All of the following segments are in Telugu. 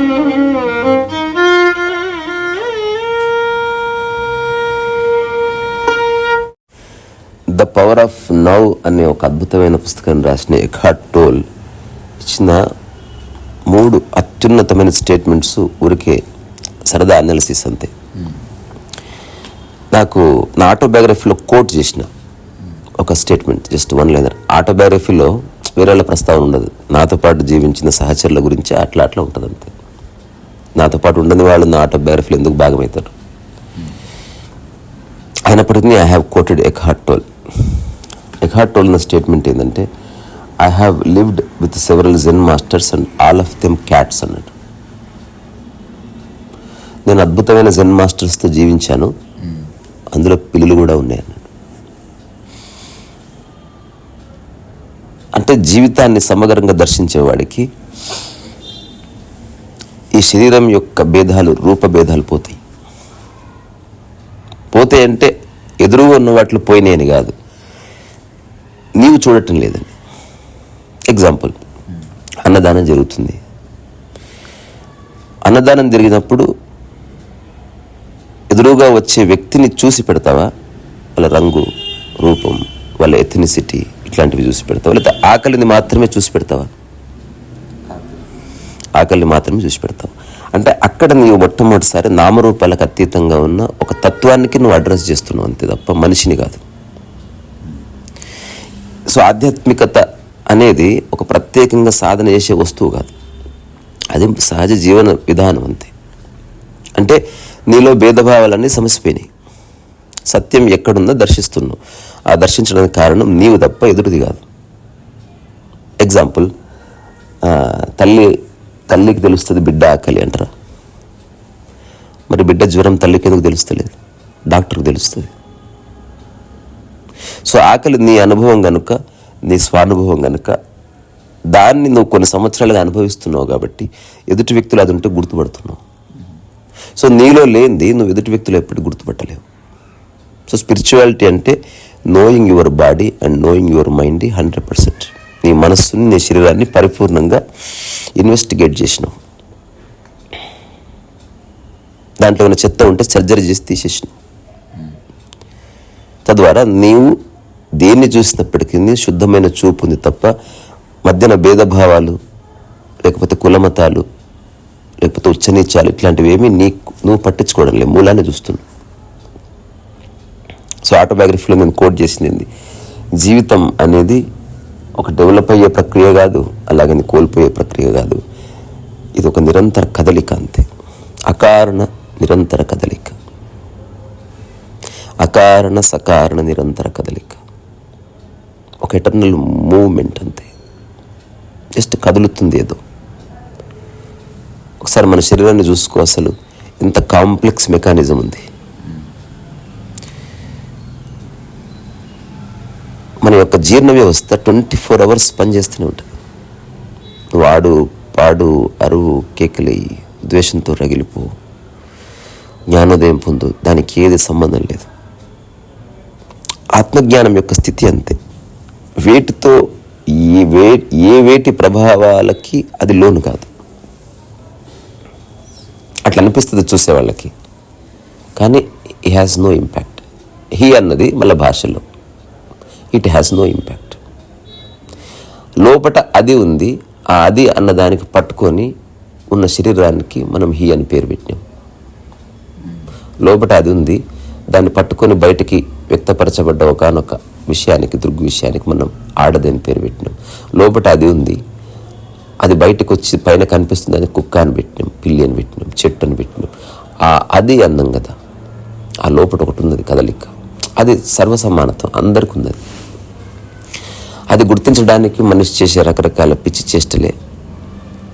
ద పవర్ ఆఫ్ నౌ అనే ఒక అద్భుతమైన పుస్తకాన్ని రాసిన ఎఖార్ట్ టోల్ ఇచ్చిన 3 అత్యున్నతమైన స్టేట్మెంట్స్ ఊరికే సరదా అనాలిసిస్ అంతే. నాకు నా ఆటోబయోగ్రఫీలో కోట్ చేసిన ఒక స్టేట్మెంట్, జస్ట్ 1 లైనర్. ఆటోబయోగ్రఫీలో వేరేళ్ళ ప్రస్తావన ఉండదు, నాతో పాటు జీవించిన సహచరుల గురించి అట్లా ఉంటుంది అంతే. నాతో పాటు ఉండని వాళ్ళు నా ఆటోబయోగ్రఫీలో ఎందుకు భాగమవుతారు? అయినప్పటికీ I have quoted Eckhart Tolle. Eckhart Tolle నా స్టేట్మెంట్ ఏంటంటే, I have lived with several Zen masters and all of them cats అన్నాడు. నేను అద్భుతమైన జెన్ మాస్టర్స్తో జీవించాను, అందులో పిల్లులు కూడా ఉన్నాయి అన్నాడు. అంటే జీవితాన్ని సమగ్రంగా దర్శించేవాడికి ఈ శరీరం యొక్క భేదాలు, రూపభేదాలు పోతాయి. అంటే ఎదురుగా ఉన్న వాటిలో పోయినాయని కాదు, నీవు చూడటం లేదని. ఎగ్జాంపుల్, అన్నదానం జరుగుతుంది. అన్నదానం జరిగినప్పుడు ఎదురుగా వచ్చే వ్యక్తిని చూసి పెడతావా? వాళ్ళ రంగు, రూపం, వాళ్ళ ఎథనిసిటీ ఇట్లాంటివి చూసి పెడతావా? లేకపోతే ఆకలిని మాత్రమే చూసి పెడతావా? ఆకలిని మాత్రమే చూసి పెడతావు. అంటే అక్కడ నీవు మొట్టమొదటిసారి నామరూపాలకు అతీతంగా ఉన్న ఒక తత్వానికి నువ్వు అడ్రస్ చేస్తున్నావు అంతే తప్ప మనిషిని కాదు. సో ఆధ్యాత్మికత అనేది ఒక ప్రత్యేకంగా సాధన చేసే వస్తువు కాదు, అది సహజ జీవన విధానం అంతే. అంటే నీలో భేదభావాలన్నీ సమసిపోయినాయి, సత్యం ఎక్కడుందో దర్శిస్తున్నావు. ఆ దర్శించడానికి కారణం నీవు తప్ప ఎదురుది కాదు. ఎగ్జాంపుల్, తల్లికి తెలుస్తుంది బిడ్డ ఆకలి అంటారా? మరి బిడ్డ జ్వరం తల్లికి ఎందుకు తెలుస్తలేదు? డాక్టర్కి తెలుస్తుంది. సో ఆకలి నీ అనుభవం కనుక, నీ స్వానుభవం కనుక, దాన్ని నువ్వు కొన్ని సంవత్సరాలుగా అనుభవిస్తున్నావు కాబట్టి ఎదుటి వ్యక్తులు అది ఉంటే గుర్తుపడుతున్నావు. సో నీలో లేనిది నువ్వు ఎదుటి వ్యక్తులు ఎప్పుడు గుర్తుపట్టలేవు. సో స్పిరిచువాలిటీ అంటే knowing your body and knowing your mind 100%. నీ మనస్సుని, నీ శరీరాన్ని పరిపూర్ణంగా ఇన్వెస్టిగేట్ చేసినావు. దాంట్లో ఉన్న చెత్త ఉంటే సర్జరీ చేసి తీసేసినావు. తద్వారా నీవు దేన్ని చూసినప్పటికీ శుద్ధమైన చూపు ఉంది తప్ప మధ్యన భేదభావాలు, లేకపోతే కులమతాలు, లేకపోతే ఉచ్చనీచాలు ఇట్లాంటివి ఏమీ నువ్వు పట్టించుకోవడం లేదు, మూలాన్ని చూస్తున్నావు. సో ఆటోబయోగ్రఫీలో నేను కోట్ చేసింది, జీవితం అనేది ఒక డెవలప్ అయ్యే ప్రక్రియ కాదు, అలాగని కోల్పోయే ప్రక్రియ కాదు. ఇది ఒక నిరంతర కదలిక అంతే. అకారణ నిరంతర కదలిక, అకారణ సకారణ నిరంతర కదలిక, ఒక ఎటర్నల్ మూవ్మెంట్ అంతే. జస్ట్ కదులుతుంది ఏదో. ఒకసారి మన శరీరాన్ని చూసుకో, అసలు ఎంత కాంప్లెక్స్ మెకానిజం ఉంది. మన యొక్క జీర్ణ వ్యవస్థ 24 hours పనిచేస్తూనే ఉంటుంది. వాడు, పాడు, అరువు, కేకలేయి, ద్వేషంతో రగిలిపో, జ్ఞానోదయం పొందు, దానికి ఏది సంబంధం లేదు. ఆత్మజ్ఞానం యొక్క స్థితి అంతే. వేటితో ఏ వేటి ప్రభావాలకి అది లోను కాదు. అట్లా అనిపిస్తుంది చూసేవాళ్ళకి, కానీ it has no impact. He అన్నది మళ్ళీ భాషలో, ఇట్ హ్యాస్ నో ఇంపాక్ట్. లోపట అది ఉంది, ఆ అది అన్నదానికి పట్టుకొని ఉన్న శరీరానికి మనం హీ అని పేరు పెట్టినాం. లోపట అది ఉంది, దాన్ని పట్టుకొని బయటికి వ్యక్తపరచబడ్డ ఒకనొక విషయానికి, దృగ్విషయానికి మనం ఆడది అని పేరు పెట్టినాం. లోపట అది ఉంది, అది బయటకు వచ్చి పైన కనిపిస్తుంది అని కుక్క అని పెట్టినాం, పిల్లి అని పెట్టినాం, చెట్టు అని పెట్టినాం. అది అందం కదా. ఆ లోపల ఒకటి ఉన్నది కదలిక, అది సర్వసమానత్వం, అందరికీ ఉన్నది. అది గుర్తించడానికి మనిషి చేసే రకరకాల పిచ్చి చేష్టలే,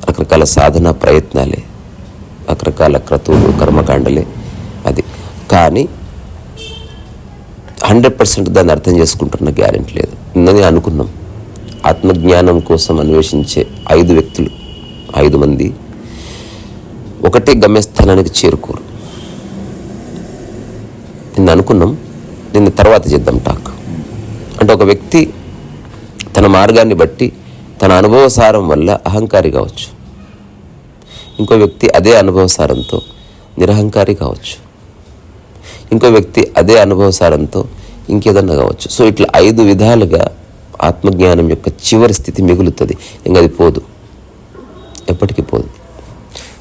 రకరకాల సాధన ప్రయత్నాలే, రకరకాల క్రతువులు, కర్మకాండలే అది. కానీ 100% దాన్ని అర్థం చేసుకుంటున్న గ్యారెంటీ లేదు. నిన్ననే అనుకున్నాం, ఆత్మజ్ఞానం కోసం అన్వేషించే 5 వ్యక్తులు, 5 మంది ఒకటే గమ్యస్థానానికి చేరుకోరు. నిన్న అనుకున్నాం, నిన్న తర్వాత చేద్దాం టాక్. అంటే ఒక వ్యక్తి తన మార్గాన్ని బట్టి, తన అనుభవసారం వల్ల అహంకారి కావచ్చు, ఇంకో వ్యక్తి అదే అనుభవసారంతో నిరహంకారి కావచ్చు. ఇంకో వ్యక్తి అదే అనుభవసారంతో ఇంకేదన్నా కావచ్చు. సో ఇట్లా 5 విధాలుగా ఆత్మజ్ఞానం యొక్క చివరి స్థితి మిగులుతుంది. ఇంకా అది పోదు, ఎప్పటికీ పోదు.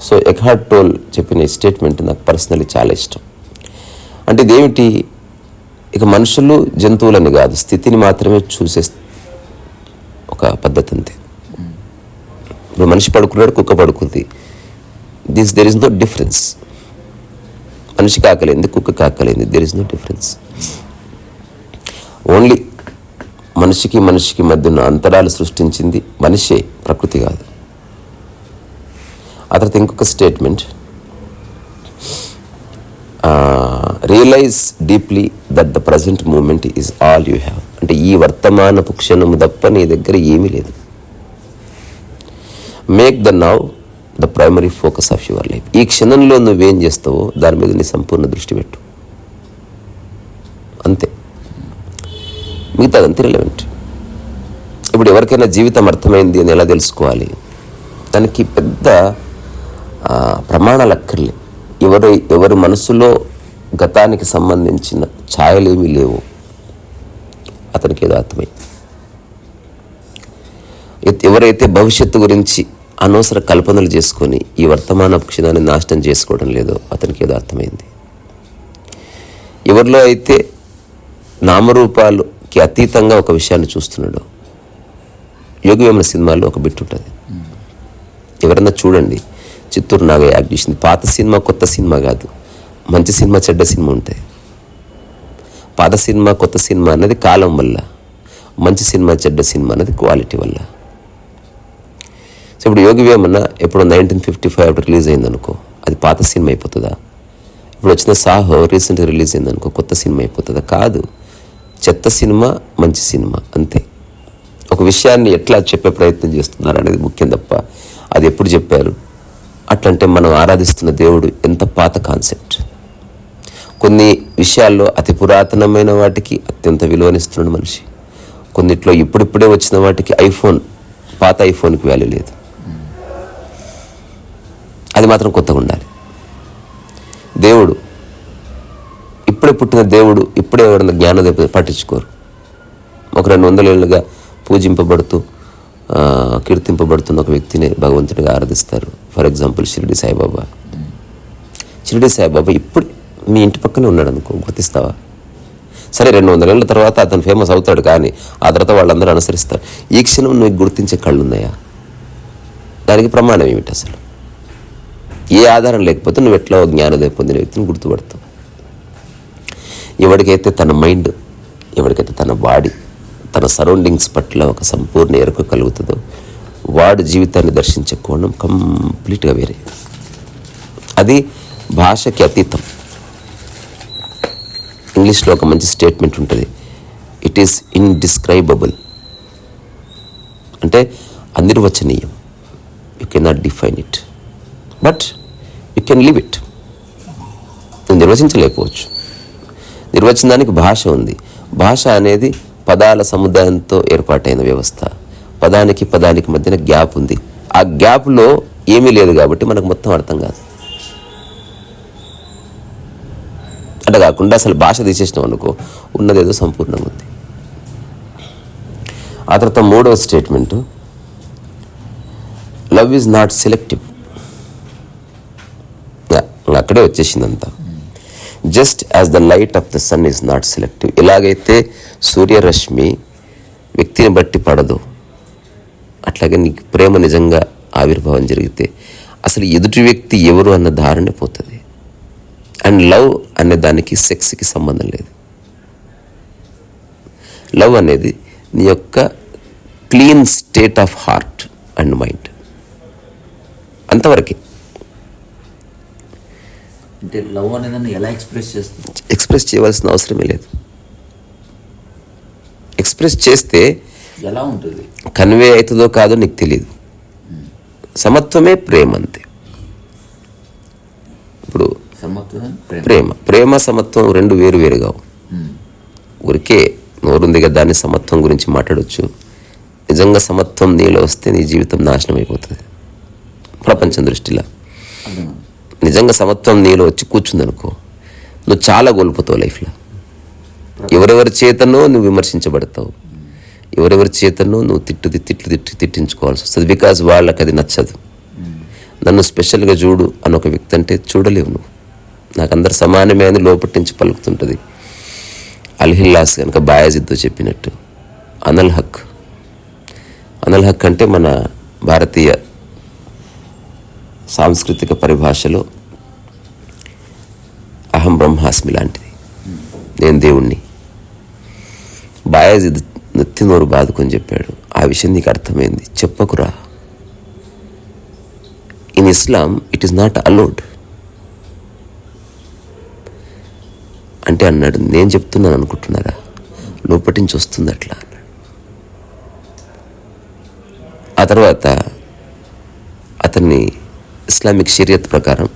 సో ఎక్హార్ట్ టోల్ చెప్పిన ఈ స్టేట్మెంట్ నాకు పర్సనలీ చాలా ఇష్టం. అంటే ఇదేమిటి, ఇక మనుషులు జంతువులని కాదు, స్థితిని మాత్రమే చూసే ఒక పద్ధతి అంతే. ఇప్పుడు మనిషి పడుకున్నాడు, కుక్క పడుకుంది, దెర్ ఇస్ నో డిఫరెన్స్. మనిషికి ఆకలింది, కుక్కకి ఆకలింది, there is no difference. Only మనిషికి మధ్య ఉన్న అంతరాలు సృష్టించింది మనిషే, ప్రకృతి కాదు. ఆ తర్వాత ఇంకొక statement, realize deeply that the present moment is all you have. అంటే ఈ వర్తమానపు క్షణము తప్ప నీ దగ్గర ఏమీ లేదు. Make the now the primary focus of your life. ఈ క్షణంలో నువ్వేం చేస్తావో దాని మీద నీ సంపూర్ణ దృష్టి పెట్టు, అంతే. మిగతాదంతే రిలవెంట్. ఇప్పుడు ఎవరికైనా జీవితం అర్థమైంది అని ఎలా తెలుసుకోవాలి? దానికి పెద్ద ప్రమాణాలు అక్కర్లే. ఎవరి మనసులో గతానికి సంబంధించిన ఛాయలేమీ లేవు, అతనికి ఏదో అర్థమైంది. ఎవరైతే భవిష్యత్తు గురించి అనవసర కల్పనలు చేసుకొని ఈ వర్తమాన క్షణాన్ని నాశనం చేసుకోవడం లేదో అతనికి ఏదో అర్థమైంది. ఎవరిలో అయితే నామరూపాలకి అతీతంగా ఒక విషయాన్ని చూస్తున్నాడో, యోగివేమన సినిమాలో ఒక బిట్ ఉంటుంది, ఎవరన్నా చూడండి, చిత్తూరు నాగయ్య యాక్ట్ చేసింది. పాత సినిమా కొత్త సినిమా కాదు, మంచి సినిమా చెడ్డ సినిమా ఉంటాయి. పాత సినిమా కొత్త సినిమా అనేది కాలం వల్ల, మంచి సినిమా చెడ్డ సినిమా అనేది క్వాలిటీ వల్ల. సో ఇప్పుడు యోగివేమన ఎప్పుడు 1955 రిలీజ్ అయిందనుకో, అది పాత సినిమా అయిపోతుందా? ఇప్పుడు వచ్చిన సాహో రీసెంట్గా రిలీజ్ అయిందనుకో, కొత్త సినిమా అయిపోతుందా? కాదు, చెత్త సినిమా మంచి సినిమా అంతే. ఒక విషయాన్ని ఎట్లా చెప్పే ప్రయత్నం చేస్తున్నారు అనేది ముఖ్యం తప్ప అది ఎప్పుడు చెప్పారు. అట్లంటే మనం ఆరాధిస్తున్న దేవుడు ఎంత పాత కాన్సెప్ట్. కొన్ని విషయాల్లో అతి పురాతనమైన వాటికి అత్యంత విలువనిస్తున్నాడు మనిషి. కొన్నిట్లో ఇప్పుడిప్పుడే వచ్చిన వాటికి పాత ఐఫోన్కి వాల్యూ లేదు, అది మాత్రం కొత్తగా ఉండాలి. దేవుడు ఇప్పుడే పుట్టిన దేవుడు ఇప్పుడే ఎవరన్నా జ్ఞానోదయం పట్టించుకోరు. ఒక 200 ఏళ్ళుగా పూజింపబడుతూ కీర్తింపబడుతున్న ఒక వ్యక్తిని భగవంతుడిగా ఆరాధిస్తారు. For example Shirdi Saibaba. షిరిడి సాయిబాబా ఇప్పుడు మీ ఇంటి పక్కనే ఉన్నాడు అనుకో, గుర్తిస్తావా? సరే 200 ఏళ్ళ తర్వాత అతను ఫేమస్ అవుతాడు, కానీ ఆ తర్వాత వాళ్ళందరూ అనుసరిస్తారు. ఈ క్షణం నువ్వు గుర్తించే కళ్ళు ఉన్నాయా? దానికి ప్రమాణం ఏమిటి అసలు? ఏ ఆధారం లేకపోతే నువ్వు ఎట్లా జ్ఞానోదయం పొందిన వ్యక్తిని గుర్తుపడతావు. ఎవరికైతే తన మైండ్, ఎవరికైతే తన బాడీ, తన సరౌండింగ్స్ పట్ల ఒక సంపూర్ణ ఎరుక కలుగుతుందో వాడు జీవితాన్ని దర్శించే కోణం కంప్లీట్గా వేరే. అది భాషకి అతీతం. ఇంగ్లీష్లో ఒక మంచి స్టేట్మెంట్ ఉంటుంది, ఇట్ ఈస్ ఇండిస్క్రైబబుల్. అంటే అనిర్వచనీయం. You cannot define it, but you can live it. నువ్వు నిర్వచించలేకపోవచ్చు. నిర్వచనానికి భాష ఉంది. భాష అనేది పదాల సముదాయంతో ఏర్పాటైన వ్యవస్థ. పదానికి మధ్యన గ్యాప్ ఉంది. ఆ గ్యాప్లో ఏమీ లేదు కాబట్టి మనకు మొత్తం అర్థం కాదు. అట్లా కాకుండా అసలు భాష తీసేసినాం అనుకో, ఉన్నదేదో సంపూర్ణంగా ఉంది. ఆ తర్వాత 3వ statement, love is not selective. అక్కడే వచ్చేసిందంతా. Just as the light of the sun is not selective. ఎలాగైతే సూర్యరశ్మి వ్యక్తిని బట్టి పడదు, అట్లాగే నీకు ప్రేమ నిజంగా ఆవిర్భావం జరిగితే అసలు ఎదుటి వ్యక్తి ఎవరు అన్న ధారణ పోతుంది. అండ్ లవ్ అనే దానికి సెక్స్కి సంబంధం లేదు. లవ్ అనేది నీ యొక్క clean state of heart and mind, అంతవరకే. అంటే లవ్ అనేదాన్ని ఎలా ఎక్స్ప్రెస్ చేయవలసిన అవసరమే లేదు. ఎక్స్ప్రెస్ చేస్తే ఎలా ఉంటుంది, కన్వే అవుతుందో కాదో నీకు తెలియదు. సమత్వమే ప్రేమ, అంతే. ఇప్పుడు ప్రేమ సమత్వం 2 వేరుగా. ఊరికే నోరుంది కదా దాన్ని సమత్వం గురించి మాట్లాడవచ్చు. నిజంగా సమత్వం నీలో వస్తే నీ జీవితం నాశనం అయిపోతుంది ప్రపంచం దృష్టిలో. నిజంగా సమత్వం నీలో వచ్చి కూర్చుందనుకో, నువ్వు చాలా కోల్పోతావు లైఫ్లో. ఎవరెవరి చేతనో నువ్వు విమర్శించబడతావు, ఎవరెవరి చేతనో నువ్వు తిట్టించుకోవాల్సి వస్తుంది. బికాజ్ వాళ్ళకి అది నచ్చదు. నన్ను స్పెషల్గా చూడు అని ఒక వ్యక్తి అంటే చూడలేవు నువ్వు. నాకు అందరు సమానమే అని లోపటి నుంచి పలుకుతుంటుంది. అల్హిల్లాస్ కనుక బాయాజిద్తో చెప్పినట్టు అనల్ హక్ అంటే మన భారతీయ సాంస్కృతిక పరిభాషలో అహం బ్రహ్మాస్మి లాంటిది, నేను దేవుణ్ణి. బాయాజిద్ నెత్తి నోరు బాదుకొని చెప్పాడు, ఆ విషయం నీకు అర్థమైంది, చెప్పకురా. In Islam it is not allowed అంటే అన్నాడు. నేను చెప్తున్నాను అనుకుంటున్నారా, లోపటి నుంచి వస్తుంది అట్లా అన్నాడు. ఆ తర్వాత అతన్ని ఇస్లామిక్ షరియత్ ప్రకారం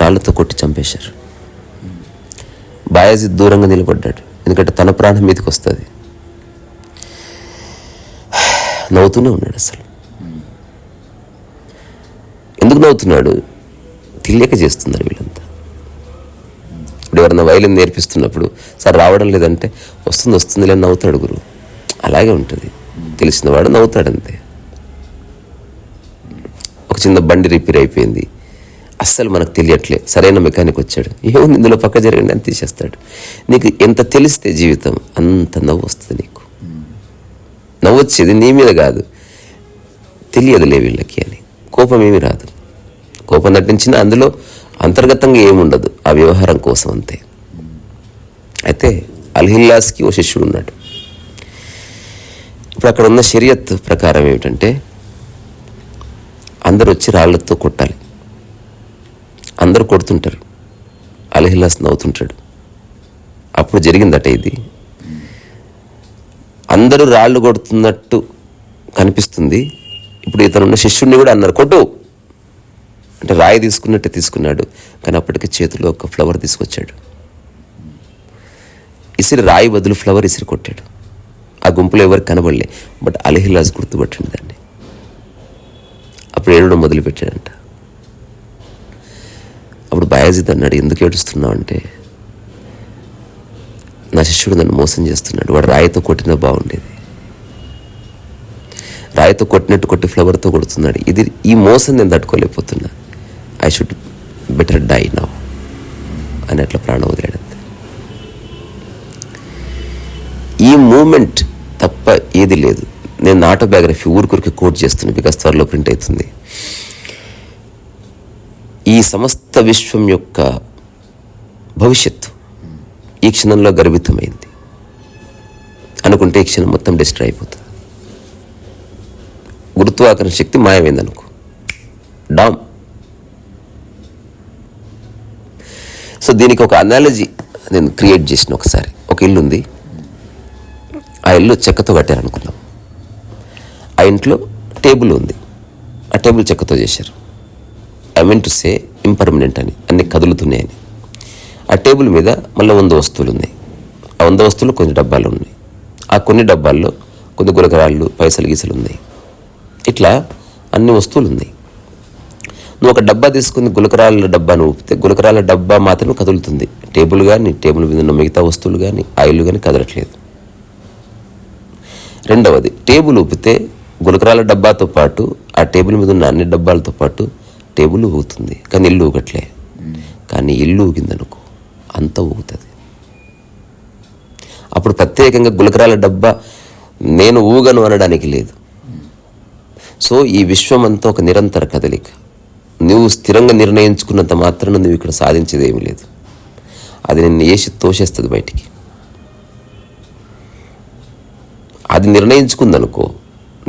రాళ్లతో కొట్టి చంపేశారు. బాయాజిద్ దూరంగా నిలబడ్డాడు, ఎందుకంటే తన ప్రాణం మీదకి వస్తుంది. నవ్వుతూనే ఉన్నాడు. అసలు ఎందుకు నవ్వుతున్నాడు, తెలియక చేస్తున్నారు వీళ్ళంతా. ఇప్పుడు ఎవరన్నా వైలిన్ నేర్పిస్తున్నప్పుడు సార్ రావడం లేదంటే వస్తుంది లేని నవ్వుతాడు గురువు. అలాగే ఉంటుంది, తెలిసినవాడు నవ్వుతాడంతే. ఒక చిన్న బండి రిపేర్ అయిపోయింది, అస్సలు మనకు తెలియట్లే, సరైన మెకానిక్ వచ్చాడు, ఏముంది ఇందులో పక్క జరగండి అని తీసేస్తాడు. నీకు ఎంత తెలిస్తే జీవితం అంత నవ్వు వస్తుంది నీకు. నవ్వు వచ్చేది నీ మీద కాదు, తెలియదులే వీళ్ళకి అని. కోపం ఏమీ రాదు, కోపం నటించినా అందులో అంతర్గతంగా ఏముండదు, ఆ వ్యవహారం కోసం అంతే. అయితే అల్హిల్లాస్కి ఓ శిష్యుడు ఉన్నాడు. ఇప్పుడు అక్కడ ఉన్న షరియత్ ప్రకారం ఏమిటంటే అందరూ వచ్చి రాళ్లతో కొట్టాలి. అందరూ కొడుతుంటారు, అల్హిల్లాస్ నవ్వుతుంటాడు. అప్పుడు జరిగిందట ఇది. అందరూ రాళ్ళు కొడుతున్నట్టు కనిపిస్తుంది. ఇప్పుడు ఇతనున్న శిష్యుడిని కూడా అన్నారు కొట్టు అంటే రాయి తీసుకున్నట్టే తీసుకున్నాడు. కానీ అప్పటికి చేతిలో ఒక ఫ్లవర్ తీసుకొచ్చాడు. ఇసిరి రాయి బదులు ఫ్లవర్ ఇసిరి కొట్టాడు. ఆ గుంపులో ఎవరికి కనబడలే, బట్ అల్హిల్లాస్ గుర్తుపట్టండి దాన్ని. అప్పుడు ఏడవడం మొదలుపెట్టాడంట. అప్పుడు బాయాజిద్ అన్నాడు, ఎందుకు ఏడుస్తున్నావు అంటే, నా శిష్యుడు నన్ను మోసం చేస్తున్నాడు, వాడు రాయితో కొట్టినా బాగుండేది, రాయితో కొట్టినట్టు కొట్టి ఫ్లవర్తో కొడుతున్నాడు, ఈ మోసం నేను తట్టుకోలేకపోతున్నా, I should better die now అని అట్లా ప్రాణం వదిలేడంతే. ఈ మూమెంట్ తప్ప ఏది లేదు. నేను ఆటోబయోగ్రఫీ ఊరికొరికి కోట్ చేస్తున్నాను, బికాస్ త్వరలో ప్రింట్ అవుతుంది. ఈ సమస్త విశ్వం యొక్క భవిష్యత్తు ఈ క్షణంలో గర్భితమైంది అనుకుంటే ఈ క్షణం మొత్తం డిస్ట్రాయ్ అయిపోతుంది. గురుత్వాకర్షణ శక్తి మాయమైందనుకో, డామ్. సో దీనికి ఒక అనాలజీ నేను క్రియేట్ చేసిన. ఒకసారి ఒక ఇల్లు ఉంది, ఆ ఇల్లు చెక్కతో కట్టారనుకున్నాం. ఆ ఇంట్లో టేబుల్ ఉంది, ఆ టేబుల్ చెక్కతో చేశారు. I mean to say impermanent అని, అన్ని కదులుతున్నాయని. ఆ టేబుల్ మీద మళ్ళీ 100 వస్తువులు ఉన్నాయి. ఆ 100 వస్తువులు కొన్ని డబ్బాలు ఉన్నాయి. ఆ కొన్ని డబ్బాల్లో కొన్ని గులకరాళ్ళు, పైసలు గీసలు ఉన్నాయి. ఇట్లా అన్ని వస్తువులు ఉన్నాయి. నువ్వు ఒక డబ్బా తీసుకుని గులకరాళ్ళ డబ్బాను ఊపితే గులకరాళ్ళ డబ్బా మాత్రం కదులుతుంది. టేబుల్ కానీ, టేబుల్ మీద ఉన్న మిగతా వస్తువులు కానీ, ఆ ఇల్లు కానీ కదలట్లేదు. రెండవది, టేబుల్ ఊపితే గులకరాల డబ్బాతో పాటు ఆ టేబుల్ మీద ఉన్న అన్ని డబ్బాలతో పాటు టేబుల్ ఊగుతుంది, కానీ ఇల్లు ఊగట్లే. కానీ ఇల్లు ఊగిందనుకో అంత ఊగుతుంది. అప్పుడు ప్రత్యేకంగా గులకరాల డబ్బా నేను ఊగను అనడానికి లేదు. సో ఈ విశ్వం అంతా ఒక నిరంతర కదలిక. నువ్వు స్థిరంగా నిర్ణయించుకున్నంత మాత్రాన నువ్వు ఇక్కడ సాధించేది ఏమీ లేదు. అది నిన్ను ఏసి తోసేస్తుంది బయటికి. అది నిర్ణయించుకుందనుకో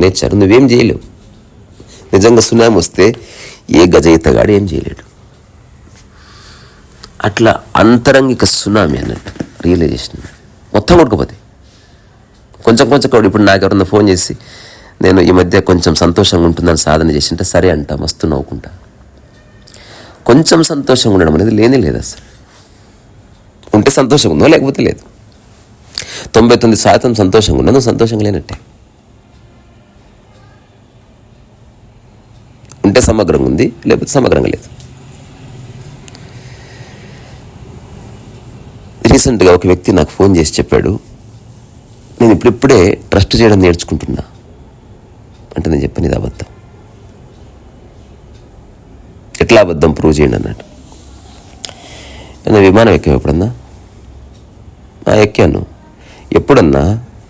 నేచర్, నువ్వేం చేయలేవు. నిజంగా సునామీ వస్తే ఏ గజయితగాడు ఏం చేయలేడు. అట్లా అంతరంగిక సునామీ అన్నట్టు రియలైజేషన్ మొత్తం కొట్టుకుపోతే కొంచెం కూడా. ఇప్పుడు నాకు ఎవరన్నా ఫోన్ చేసి నేను ఈ మధ్య కొంచెం సంతోషంగా ఉంటుందని సాధన చేసింటే సరే అంట, మస్తు నవ్వుకుంటా. కొంచెం సంతోషంగా ఉండడం అనేది లేనే లేదు. అసలు ఉంటే సంతోషంగా ఉందో, లేకపోతే లేదు. 99% సంతోషంగా ఉన్నా నువ్వు సంతోషంగా లేనట్టే. ఉంటే సమగ్రంగా ఉంది, లేకపోతే సమగ్రంగా లేదు. రీసెంట్గా ఒక వ్యక్తి నాకు ఫోన్ చేసి చెప్పాడు, నేను ఇప్పుడిప్పుడే ట్రస్ట్ చేయడం నేర్చుకుంటున్నా అంటే. నేను చెప్పాను ఇది అబద్ధం. ఎట్లా అబద్ధం ప్రూవ్ చేయండి అన్నాడు. నేను విమానం ఎక్కావు ఎప్పుడన్నా? ఎక్కాను. ఎప్పుడన్నా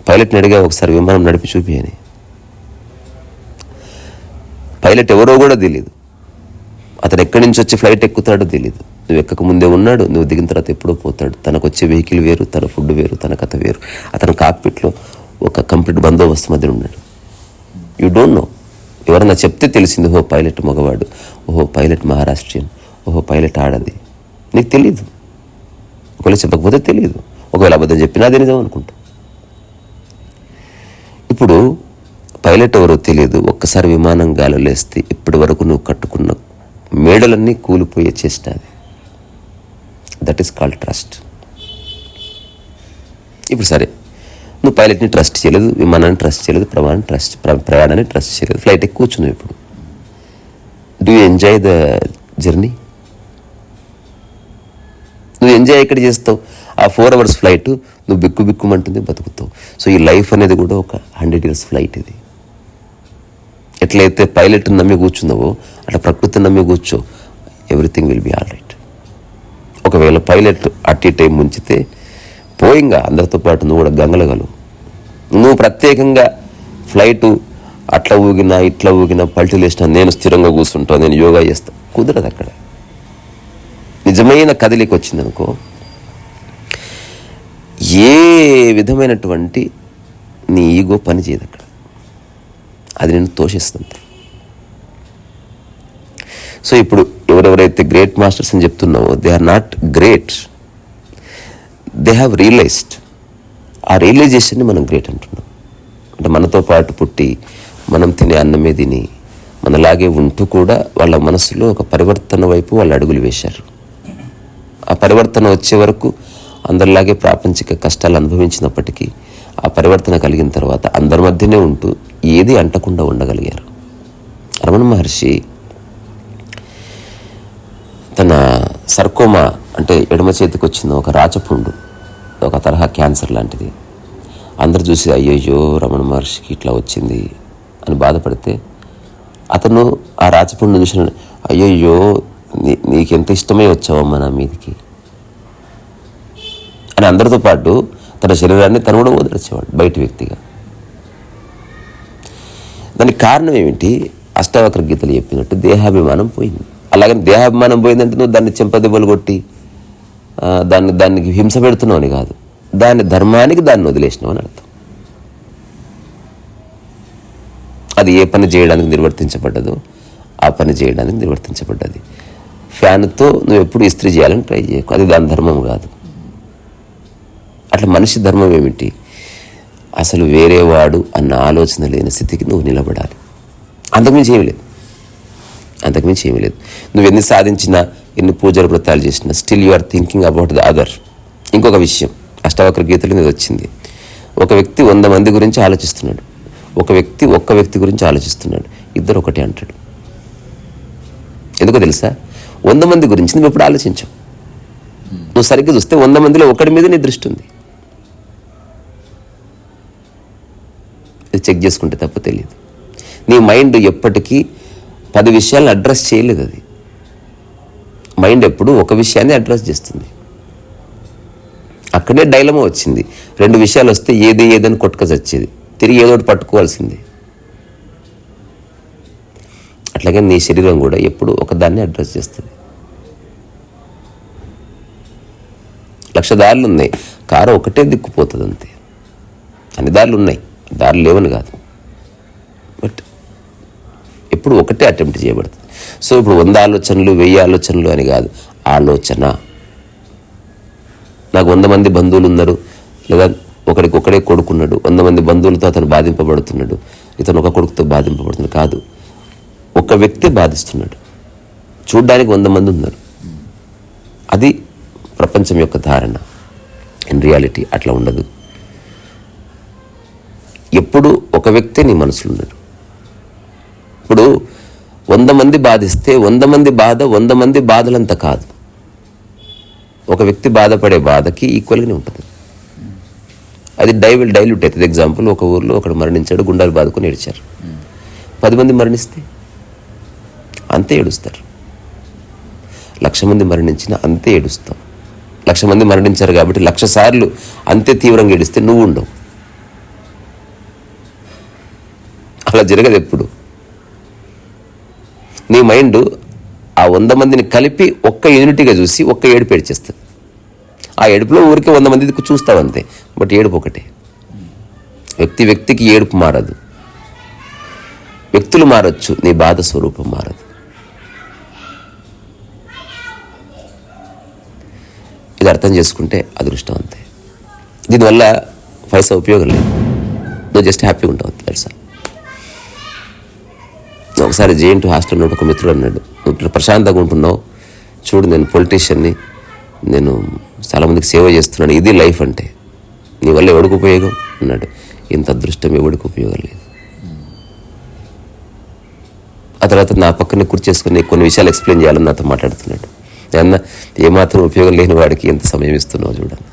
పైలట్ని అడిగా ఒకసారి విమానం నడిపి చూపి అని. పైలట్ ఎవరో కూడా తెలియదు. అతను ఎక్కడి నుంచి వచ్చి ఫ్లైట్ ఎక్కుతాడో తెలియదు. నువ్వు ఎక్కక ముందే ఉన్నాడు, నువ్వు దిగిన తర్వాత ఎప్పుడో పోతాడు. తనకు వచ్చే వెహికల్ వేరు, తన ఫుడ్ వేరు, తన కథ వేరు. అతను కాక్పిట్లో ఒక కంప్లీట్ బందోబస్తు మధ్య ఉన్నాడు. You don't know. ఎవరన్నా చెప్తే తెలిసింది, ఓహో పైలట్ మగవాడు, ఓహో పైలట్ మహారాష్ట్రియన్, ఓహో పైలట్ ఆడది. నీకు తెలీదు. ఒకవేళ చెప్పకపోతే తెలియదు. ఒకవేళ అబద్ధం చెప్పినా అది నిజం అనుకుంటా. ఇప్పుడు పైలట్ ఎవరో తెలియదు. ఒక్కసారి విమానం గాలిలో వేస్తే ఇప్పటి వరకు నువ్వు కట్టుకున్న మేడలన్నీ కూలిపోయే చేష్ట అది. That is called trust. ఇప్పుడు సరే, నువ్వు పైలట్ని ట్రస్ట్ చేయలేదు, విమానాన్ని ట్రస్ట్ చేయలేదు, ప్రయాణాన్ని ట్రస్ట్ చేయలేదు, ఫ్లైట్ ఎక్కి కూర్చున్నావు. ఇప్పుడు do you enjoy the journey? నువ్వు ఎంజాయ్ ఎక్కడ చేస్తావు? ఆ 4 hours ఫ్లైట్ నువ్వు బిక్కుమంటుంది, బతుకుతావు. సో ఈ లైఫ్ అనేది కూడా ఒక 100 years ఫ్లైట్. ఇది ఎట్లయితే పైలట్ని నమ్మి కూర్చున్నావో అట్లా ప్రకృతిని నమ్మి కూర్చో, everything will be all right. ఒకవేళ పైలట్ అట్ ఈ టైం ముంచితే పోయింగా అందరితో పాటు నువ్వు కూడా గంగలగలవు. నువ్వు ప్రత్యేకంగా ఫ్లైటు అట్లా ఊగినా ఇట్లా ఊగినా పల్టీలు వేసినా నేను స్థిరంగా కూర్చుంటాను, నేను యోగా చేస్తాను, కుదరదు. అక్కడ నిజమైన కదిలికి వచ్చిందనుకో, ఏ విధమైనటువంటి నీ ఈగో పని చేయదు అక్కడ. అది నేను తోషిస్తుంది. సో ఇప్పుడు ఎవరెవరైతే గ్రేట్ మాస్టర్స్ అని చెప్తున్నావో, they are not great, they have realized. ఆ రియలైజేషన్ని మనం గ్రేట్ అంటున్నాం. అంటే మనతో పాటు పుట్టి మనం తినే అన్నమే తిని మనలాగే ఉంటూ కూడా వాళ్ళ మనసులో ఒక పరివర్తన వైపు వాళ్ళు అడుగులు వేశారు. ఆ పరివర్తన వచ్చే వరకు అందరిలాగే ప్రాపంచిక కష్టాలు అనుభవించినప్పటికీ ఆ పరివర్తన కలిగిన తర్వాత అందరి మధ్యనే ఉంటూ ఏది అంటకుండా ఉండగలిగారు. రమణ మహర్షి తన సర్కోమా అంటే ఎడమ చేతికి వచ్చిన ఒక రాచపుండు, ఒక తరహా క్యాన్సర్ లాంటిది. అందరు చూసి అయ్యయ్యో రమణ మహర్షికి ఇట్లా వచ్చింది అని బాధపడితే, అతను ఆ రాచపుండు చూసిన, అయ్యయ్యో నీకెంత ఇష్టమే వచ్చావమ్మా నా మీదికి అని అందరితో పాటు తన శరీరాన్ని తను కూడా వదిలేసేవాడు బయట వ్యక్తిగా. దానికి కారణం ఏమిటి? అష్టావక్ర గీతలు చెప్పినట్టు దేహాభిమానం పోయింది. అలాగని దేహాభిమానం పోయిందంటే నువ్వు దాన్ని చెంపదెబ్బలు కొట్టి దానికి హింస పెడుతున్నావు అని కాదు, దాని ధర్మానికి దాన్ని వదిలేసినావు అని అర్థం. అది ఏ పని చేయడానికి నిర్వర్తించబడ్డదో ఆ పని చేయడానికి నిర్వర్తించబడ్డది. ఫ్యాన్తో నువ్వు ఎప్పుడు ఇస్త్రీ చేయాలని ట్రై చేయకు, అది దాని ధర్మం కాదు. అట్లా మనిషి ధర్మం ఏమిటి? అసలు వేరేవాడు అన్న ఆలోచన లేని స్థితికి నువ్వు నిలబడాలి. అంతకుమించి ఏమీ లేదు. నువ్వు ఎన్ని సాధించినా, ఎన్ని పూజలు వ్రతాలు చేసినా, still you are thinking about the other. ఇంకొక విషయం అష్టావక్ర గీతలో మీద వచ్చింది. ఒక వ్యక్తి 100 మంది గురించి ఆలోచిస్తున్నాడు, ఒక వ్యక్తి ఒక్క వ్యక్తి గురించి ఆలోచిస్తున్నాడు. ఇద్దరు ఒకటే అంటాడు. ఎందుకో తెలుసా? 100 మంది గురించి నువ్వు ఎప్పుడు ఆలోచించావు. నువ్వు సరిగ్గా చూస్తే 100 మందిలో ఒకటి మీద నీ దృష్టి ఉంది. చెక్ చేసుకుంటే తప్ప తెలియదు. నీ మైండ్ ఎప్పటికీ 10 విషయాలను అడ్రస్ చేయలేదు. అది మైండ్ ఎప్పుడు ఒక విషయాన్ని అడ్రస్ చేస్తుంది. అక్కడే డైలమా వచ్చింది. 2 విషయాలు వస్తే ఏదని కొట్టుక చచ్చేది, తిరిగి ఏదో ఒకటి పట్టుకోవాల్సింది. అట్లాగే నీ శరీరం కూడా ఎప్పుడు ఒకదాన్ని అడ్రస్ చేస్తుంది. 1,00,000 దారులు ఉన్నాయి, కారు ఒకటే దిక్కుపోతుంది అంతే. అన్ని దారులు ఉన్నాయి, దారులు లేవని కాదు, బట్ ఎప్పుడు ఒకటే అటెంప్ట్ చేయబడుతుంది. సో ఇప్పుడు 100 ఆలోచనలు 1000 ఆలోచనలు అని కాదు, ఆలోచన. నాకు 100 మంది బంధువులు ఉన్నారు, లేదా ఒకడే కొడుకున్నాడు, 100 మంది బంధువులతో అతను బాధింపబడుతున్నాడు, ఇతను ఒక కొడుకుతో బాధింపబడుతున్నాడు కాదు, ఒక వ్యక్తి బాధిస్తున్నాడు. చూడ్డానికి 100 మంది ఉన్నారు. అది ప్రపంచం యొక్క ధారణ. ఇన్ రియాలిటీ అట్లా ఉండదు. ఎప్పుడు ఒక వ్యక్తే నీ మనసులో ఉన్నాడు. ఇప్పుడు 100 మంది బాధిస్తే 100 మంది బాధ 100 మంది బాధలంతా కాదు. ఒక వ్యక్తి బాధపడే బాధకి ఈక్వల్గానే ఉంటుంది. అది డైల్యూట్ అవుతుంది. ఎగ్జాంపుల్, ఒక ఊర్లో ఒకడు మరణించాడు, గుండాలు బాదుకొని ఏడ్చారు. 10 మంది మరణిస్తే అంతే ఏడుస్తారు. 1,00,000 మంది మరణించినా అంతే ఏడుస్తాం. 1,00,000 మంది మరణించారు కాబట్టి 1,00,000 సార్లు అంతే తీవ్రంగా ఏడిస్తే నువ్వు ఉండవు. అలా జరగదు ఎప్పుడు. నీ మైండ్ ఆ 100 మందిని కలిపి ఒక్క యూనిటీగా చూసి ఒక్క ఏడుపు ఏడ్చేస్తుంది. ఆ ఏడుపులో ఊరికే 100 మంది చూస్తావు అంతే, బట్ ఏడుపు ఒకటే. వ్యక్తికి ఏడుపు మారదు. వ్యక్తులు మారచ్చు, నీ బాధ స్వరూపం మారదు. ఇది అర్థం చేసుకుంటే అదృష్టం అంతే. దీనివల్ల పైసా ఉపయోగం లేదు, నువ్వు జస్ట్ హ్యాపీగా ఉంటావు తెలుసా. ఒకసారి జేఎన్టీ హాస్టల్లో ఒక మిత్రుడు అన్నాడు, నువ్వు ప్రశాంతంగా ఉంటున్నావు చూడు, నేను పొలిటీషియన్ని, నేను చాలామందికి సేవ చేస్తున్నాను, ఇది లైఫ్ అంటే, నీ వల్ల ఎవడికి ఉపయోగం అన్నాడు. ఇంత అదృష్టం ఎవడికి ఉపయోగం లేదు. ఆ తర్వాత నా పక్కన కూర్చేసుకుని కొన్ని విషయాలు ఎక్స్ప్లెయిన్ చేయాలని నాతో మాట్లాడుతున్నాడు. అన్న, ఏమాత్రం ఉపయోగం లేని వాడికి ఎంత సమయం ఇస్తున్నావు చూడన్న.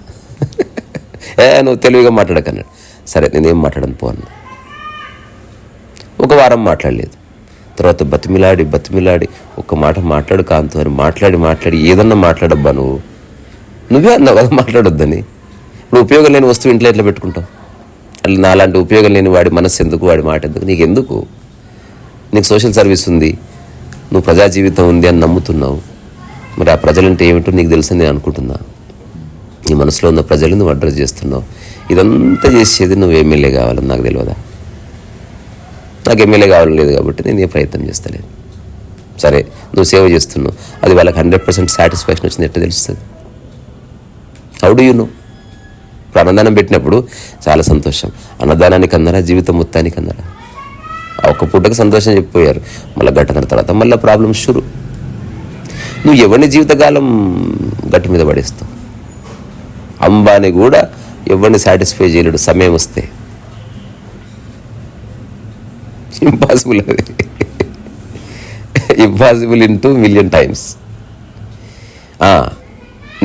నువ్వు తెలివిగా మాట్లాడకన్నాడు. సరే నేనేం మాట్లాడను పో అన్న. ఒక వారం మాట్లాడలేదు. తర్వాత బతిమిలాడి ఒక్క మాట మాట్లాడు కాంతు అని మాట్లాడి ఏదన్నా మాట్లాడబ్బా, నువ్వే అన్నావు కదా మాట్లాడొద్దని. ఇప్పుడు ఉపయోగం లేని వస్తువు ఇంట్లో ఎట్లా పెట్టుకుంటావు? అట్లా నాలాంటి ఉపయోగం లేని వాడి మనసు ఎందుకు, వాడి మాట ఎందుకు, నీకెందుకు? నీకు సోషల్ సర్వీస్ ఉంది, నువ్వు ప్రజా జీవితం ఉంది అని నమ్ముతున్నావు. మరి ఆ ప్రజలంటే ఏమిటో నీకు తెలుసని నేను అనుకుంటున్నా. నీ మనసులో ఉన్న ప్రజలు నువ్వు అడ్రస్ చేస్తున్నావు. ఇదంతా చేసేది నువ్వు ఎమ్మెల్యే కావాలని నాకు తెలియదా? నాకు ఎమ్మెల్యే కావాలని లేదు కాబట్టి నేను ఏ ప్రయత్నం చేస్తలేదు. సరే, నువ్వు సేవ చేస్తున్నావు, అది వాళ్ళకి 100% సాటిస్ఫాక్షన్ వచ్చింది ఎట్లా తెలుస్తుంది? How do you know? ఇప్పుడు అన్నదానం పెట్టినప్పుడు చాలా సంతోషం, అన్నదానానికి అన్నారా, జీవితం మొత్తానికి అన్నారా? ఒక్క పూటకి సంతోషం చెప్పిపోయారు, మళ్ళీ గంటన్నర తర్వాత మళ్ళీ ప్రాబ్లమ్ షురు. నువ్వు ఎవరిని జీవితకాలం గట్టి మీద పడేస్తావు? అంబానీ కూడా ఎవరిని సాటిస్ఫై చేయలేడు సమయం వస్తే. ఇంపాసిబుల్, అది ఇంపాసిబుల్ ఇంటూ మిలియన్ టైమ్స్.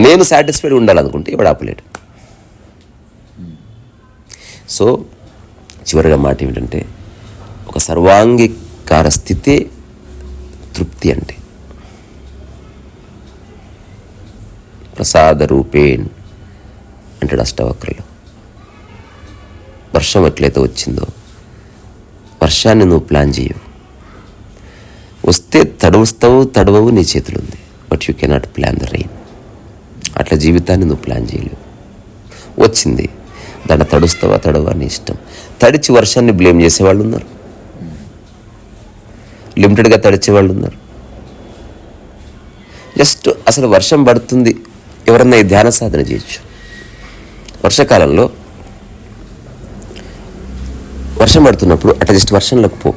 నేను సాటిస్ఫైడ్ ఉండాలనుకుంటే ఎవడు ఆపలేడు. సో చివరిగా మాట ఏమిటంటే, ఒక సర్వాంగీకార స్థితే తృప్తి అంటే. ప్రసాద రూపేణ్ అంటాడు అష్టవక్రలో. వర్షం ఎట్లయితే వచ్చిందో, వర్షాన్ని నువ్వు ప్లాన్ చేయవు, వస్తే తడవవు నీ చేతులు ఉంది, but you cannot plan the rain. అట్లా జీవితాన్ని నువ్వు ప్లాన్ చేయలేవు. వచ్చింది, దాన్ని తడవా నీ ఇష్టం. తడిచి వర్షాన్ని బ్లేమ్ చేసేవాళ్ళు ఉన్నారు, లిమిటెడ్గా తడిచేవాళ్ళు ఉన్నారు. జస్ట్ అసలు వర్షం పడుతుంది, ఎవరన్నా ఈ ధ్యాన సాధన చేయొచ్చు. వర్షాకాలంలో వర్షం పడుతున్నప్పుడు అట్లా జస్ట్ వర్షంలోకి పో.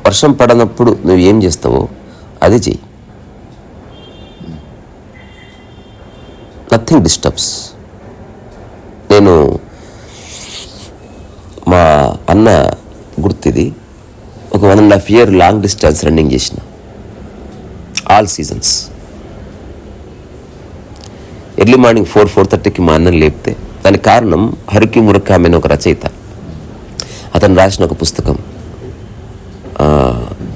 వర్షం పడనప్పుడు నువ్వు ఏం చేస్తావో అది చెయ్యి. Nothing disturbs. నేను మా అన్న గుర్తిది ఒక 1.5 year లాంగ్ డిస్టెన్స్ రన్నింగ్ చేసిన, ఆల్ సీజన్స్. ఎర్లీ మార్నింగ్ 4-4:30కి మా అన్నని లేపితే దానికి కారణం హరికి మురకామి అనే ఒక రచయిత. అతను రాసిన ఒక పుస్తకం,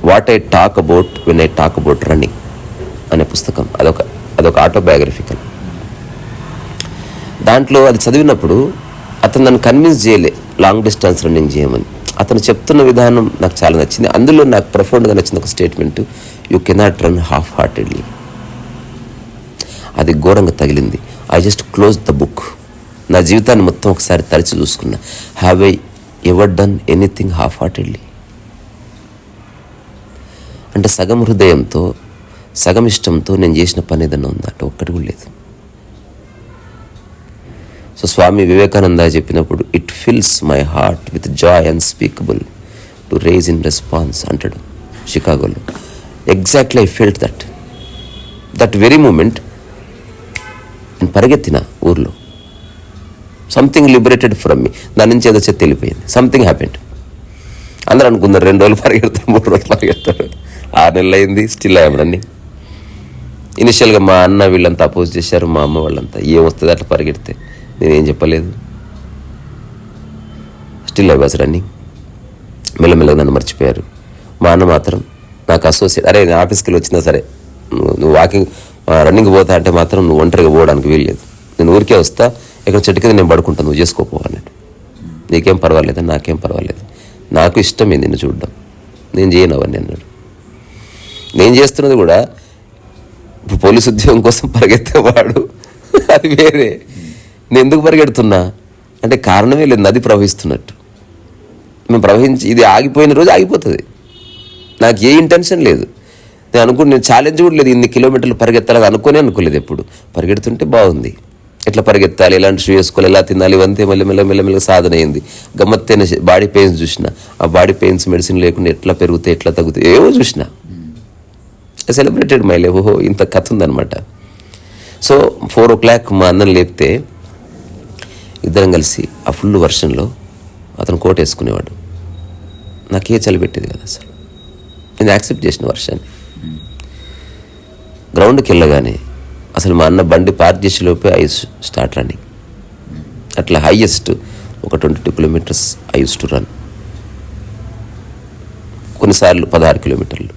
what I talk about when I talk about running అనే పుస్తకం. అదొక ఆటోబయోగ్రఫికల్. దాంట్లో అది చదివినప్పుడు అతను నన్ను కన్విన్స్ చేయలే లాంగ్ డిస్టెన్స్ రన్నింగ్ చేయమని. అతను చెప్తున్న విధానం నాకు చాలా నచ్చింది. అందులో నాకు ప్రొఫౌండ్గా నచ్చిన ఒక statement, you cannot run half heartedly. అది ఘోరంగా తగిలింది. I just close the book. నా జీవితాన్ని మొత్తం ఒకసారి తరచి చూసుకున్నా. Have I ever done anything half heartedly? అంటే సగం హృదయంతో, సగం ఇష్టంతో నేను చేసిన పని ఏదన్నా ఉందా అంటే ఒక్కటి కూడా లేదు. సో స్వామి వివేకానంద చెప్పినప్పుడు, it fills my heart with joy unspeakable to raise in response అంటాడు షికాగోలో. Exactly I felt that very moment. నేను పరిగెత్తిన ఊర్లో, సంథింగ్ లిబరేటెడ్ ఫ్రమ్ మీ. దాని నుంచి ఏదో చెత్త వెళ్ళిపోయింది. Something happened. అందరూ అనుకున్నారు 2 రోజులు పరిగెడతాడు, 3 రోజులు పరిగెడతాడు. 6 నెలలు అయింది, స్టిల్ ఐఎమ్ రన్నింగ్. ఇనిషియల్గా మా అన్న వీళ్ళంతా అపోజ్ చేశారు, మా అమ్మ వాళ్ళంతా ఏం వస్తుంది అట్లా పరిగెడితే నేనేం చెప్పలేదు. Still I was running. మెల్లమెల్లగా నన్ను మర్చిపోయారు. మా అన్న మాత్రం నాకు అసోసియేట్, అరే నేను ఆఫీస్కి వెళ్ళి వచ్చినా సరే నువ్వు వాకింగ్ రన్నింగ్ పోతా అంటే మాత్రం నువ్వు ఒంటరిగా పోవడానికి వీల్లేదు, నేను ఊరికే వస్తా, ఇక్కడ చెట్టు కింద నేను పడుకుంటాను, నువ్వు చేసుకోపో అన్నాడు. నీకేం పర్వాలేదు, నాకేం పర్వాలేదు, నాకు ఇష్టమే నిన్ను చూడడం, నేను చేయను అవన్నీ అన్నాడు. నేను చేస్తున్నది కూడా ఇప్పుడు పోలీసు ఉద్యోగం కోసం పరిగెత్తేవాడు అది వేరే. నేను ఎందుకు పరిగెడుతున్నా అంటే కారణమే లేదు, నది ప్రవహిస్తున్నట్టు. మేము ప్రవహించి ఇది ఆగిపోయిన రోజు ఆగిపోతుంది. నాకు ఏ ఇంటెన్షన్ లేదు, నేను ఛాలెంజ్ కూడా లేదు, ఇన్ని కిలోమీటర్లు పరిగెత్తాలని అనుకోలేదు. ఎప్పుడు పరిగెడుతుంటే బాగుంది, ఎట్లా పరిగెత్తాలి, ఎలాంటి షూ వేసుకోవాలి, ఎలా తినాలి, ఇవంతే మెల్లమెల్లగా సాధన అయింది. గమ్మత్తైన బాడీ పెయిన్స్ చూసిన, ఆ బాడీ పెయిన్స్ మెడిసిన్ లేకుండా ఎట్లా పెరుగుతాయి ఎట్లా తగ్గుతాయి ఏవో చూసిన. Celebrated my life. ఓహో ఇంత కథ ఉందనమాట. సో 4 o'clock మా అన్నని లేపితే ఇద్దరం కలిసి ఆ ఫుల్ వర్షంలో అతను కోట్ వేసుకునేవాడు, నాకే చలి పెట్టేది కదా అసలు. నేను యాక్సెప్ట్ చేసిన వర్షాన్ని. గ్రౌండ్కి వెళ్ళగానే అసలు మా అన్న బండి పార్క్ చేసేలోపే ఐస్ స్టార్ట్ రన్నింగ్. అట్లా హైయెస్ట్ ఒక 22 kilometers I use to run. కొన్నిసార్లు 16 kilometers,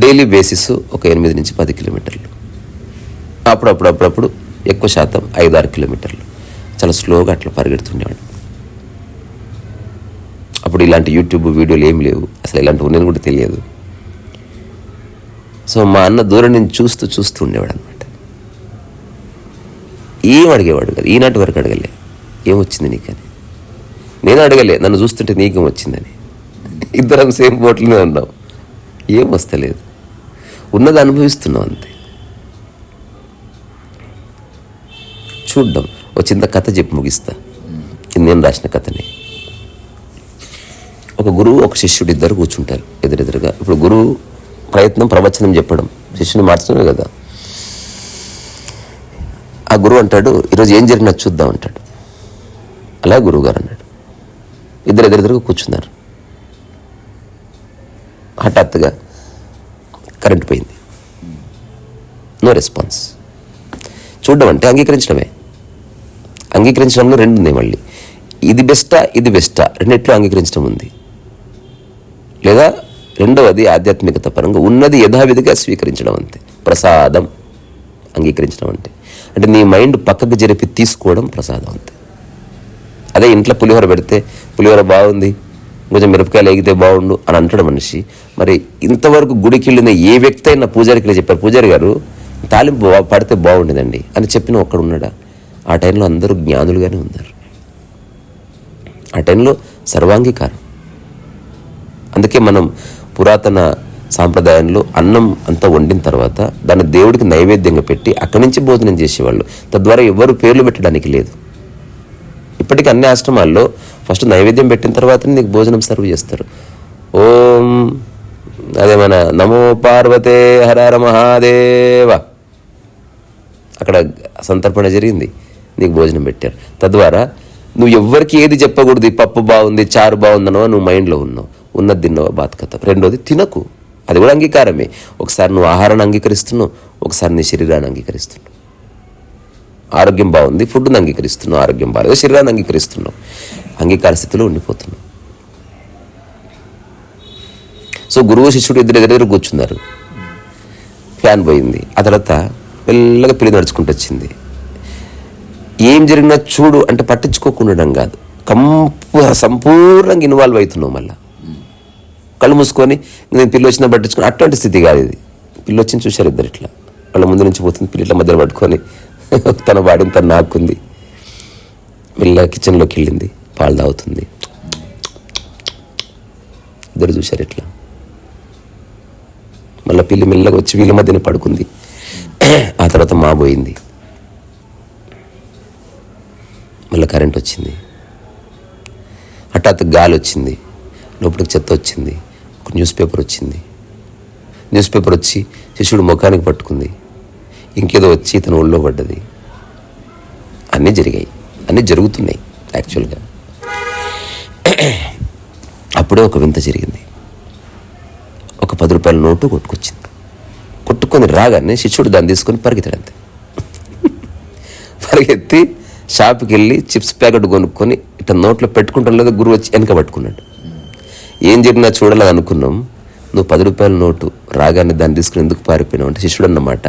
డైలీ బేసిస్ ఒక 8 నుంచి 10 kilometers, అప్పుడప్పుడు ఎక్కువ శాతం 5-6 kilometers. చాలా స్లోగా అట్లా పరిగెడుతుండేవాడు. అప్పుడు ఇలాంటి యూట్యూబ్ వీడియోలు ఏమి లేవు, అసలు ఇలాంటి ఉన్నాయని కూడా తెలియదు. సో మా అన్న దూరం నుంచి చూస్తూ ఉండేవాడు అనమాట. ఏం అడిగేవాడు కదా, ఈనాటి వరకు అడగలే ఏమొచ్చింది నీకని. నేను అడగలే నన్ను చూస్తుంటే నీకేం వచ్చిందని. ఇద్దరం సేమ్ బోట్లోనే ఉన్నాం, ఏం వస్తలేదు, ఉన్నది అనుభవిస్తున్నాం అంతే. చూడ్డం ఒక చిన్న కథ చెప్పి ముగిస్తా. ఇది నేను రాసిన కథనే. ఒక గురువు ఒక శిష్యుడు ఇద్దరు కూర్చుంటారు ఎదురెదురుగా. ఇప్పుడు గురువు ప్రయత్నం ప్రవచనం చెప్పడం, శిష్యుని మార్చడమే కదా. ఆ గురువు అంటాడు ఈరోజు ఏం జరిగినా చూద్దాం అంటాడు. అలా గురువు గారు అన్నాడు. ఇద్దరు ఎదురెదురుగా కూర్చున్నారు. హఠాత్తుగా కరెంట్ పోయింది. No response. చూడడం అంటే అంగీకరించడమే. అంగీకరించడంలో 2 ఉన్నాయి మళ్ళీ. ఇది బెస్టా రెండిట్లో అంగీకరించడం ఉంది. లేదా రెండవది ఆధ్యాత్మికత పరంగా ఉన్నది యథావిధిగా స్వీకరించడం అంతే. ప్రసాదం అంగీకరించడం అంటే నీ మైండ్ పక్కకు జరిపి తీసుకోవడం ప్రసాదం అంతే. అదే ఇంట్లో పులిహోర పెడితే పులిహోర బాగుంది, కొంచెం మిరపకాయలు ఎగితే బాగుండు అని అంటాడు మనిషి. మరి ఇంతవరకు గుడికి వెళ్ళిన ఏ వ్యక్తి అయినా పూజారికి చెప్పారు, పూజారి గారు తాలింపు పడితే బాగుండేదండి అని చెప్పిన ఒక్కడు ఉన్నాడా? ఆ టైంలో అందరూ జ్ఞానులుగానే ఉన్నారు. ఆ టైంలో సర్వాంగీకారం. అందుకే మనం పురాతన సాంప్రదాయంలో అన్నం అంతా వండిన తర్వాత దాన్ని దేవుడికి నైవేద్యంగా పెట్టి అక్కడి నుంచి భోజనం చేసేవాళ్ళు. తద్వారా ఎవరు పేర్లు పెట్టడానికి లేదు. ఇప్పటికీ అన్ని ఆశ్రమాల్లో ఫస్ట్ నైవేద్యం పెట్టిన తర్వాత నీకు భోజనం సర్వ్ చేస్తారు. ఓం అదే మన నమో పార్వతే హర మహాదేవ, అక్కడ సంతర్పణ జరిగింది, నీకు భోజనం పెట్టారు. తద్వారా నువ్వు ఎవ్వరికి ఏది చెప్పకూడదు, పప్పు బాగుంది చారు బాగుందనో నువ్వు మైండ్లో ఉన్నావు, ఉన్నది తిన్నావా బాత్కథ. రెండోది తినకు, అది కూడా అంగీకారమే. ఒకసారి నువ్వు ఆహారాన్ని అంగీకరిస్తున్నావు, ఒకసారి నీ శరీరాన్ని అంగీకరిస్తున్నావు. ఆరోగ్యం బాగుంది ఫుడ్ని అంగీకరిస్తున్నావు, ఆరోగ్యం బాగాలేదు శరీరాన్ని అంగీకరిస్తున్నావు, అంగీకార స్థితిలో ఉండిపోతున్నావు. సో గురువు శిష్యుడు ఎదురెదురు కూర్చున్నారు. ఫ్యాన్ పోయింది. ఆ తర్వాత మెల్లగా పిల్లి నడుచుకుంటూ వచ్చింది. ఏం జరిగినా చూడు అంటే పట్టించుకోకుండా కాదు, సంపూర్ణంగా ఇన్వాల్వ్ అవుతున్నావు. మళ్ళీ కళ్ళు మూసుకొని నేను పిల్లి వచ్చినా పట్టించుకొని అటువంటి స్థితి కాదు ఇది. పిల్లి వచ్చింది చూశారు ఇద్దరు ఇట్లా, వాళ్ళ ముందు నుంచి పోతుంది, పిల్లి ఇట్లా మధ్యలో పట్టుకొని తన బాడీని తను నాకుంది. మెల్లగా కిచెన్లోకి వెళ్ళింది, పాలు తాగుతుంది. ఇద్దరు చూశారు ఇట్లా. మళ్ళీ పిల్లి మెల్లగా వచ్చి వీళ్ళ మధ్యన పడుకుంది. ఆ తర్వాత మా పోయింది. మళ్ళీ కరెంట్ వచ్చింది. హఠాత్ గాలి వచ్చింది, లోపలికి చెత్త వచ్చింది, ఒక న్యూస్ పేపర్ వచ్చింది. న్యూస్ పేపర్ వచ్చి శిష్యుడు ముఖానికి పట్టుకుంది, ఇంకేదో వచ్చి తన ఒళ్ళో పడ్డది. అన్నీ జరిగాయి, అన్నీ జరుగుతున్నాయి యాక్చువల్గా. అప్పుడే ఒక వింత జరిగింది. ఒక 10 రూపాయల నోటు కొట్టుకొచ్చింది. పట్టుకొని రాగానే శిష్యుడు దాన్ని తీసుకొని పరిగెత్తాడు అంతే. పరిగెత్తి షాప్కి వెళ్ళి చిప్స్ ప్యాకెట్ కొనుక్కొని ఇట్లా నోట్లో పెట్టుకుంటాం లేదా గురువు వచ్చి వెనక పట్టుకున్నాడు. ఏం జరిగినా చూడాలని అనుకున్నాం, నువ్వు 10 రూపాయల నోటు రాగానే దాన్ని తీసుకుని ఎందుకు పారిపోయినావు అంటే శిష్యుడు అన్నమాట,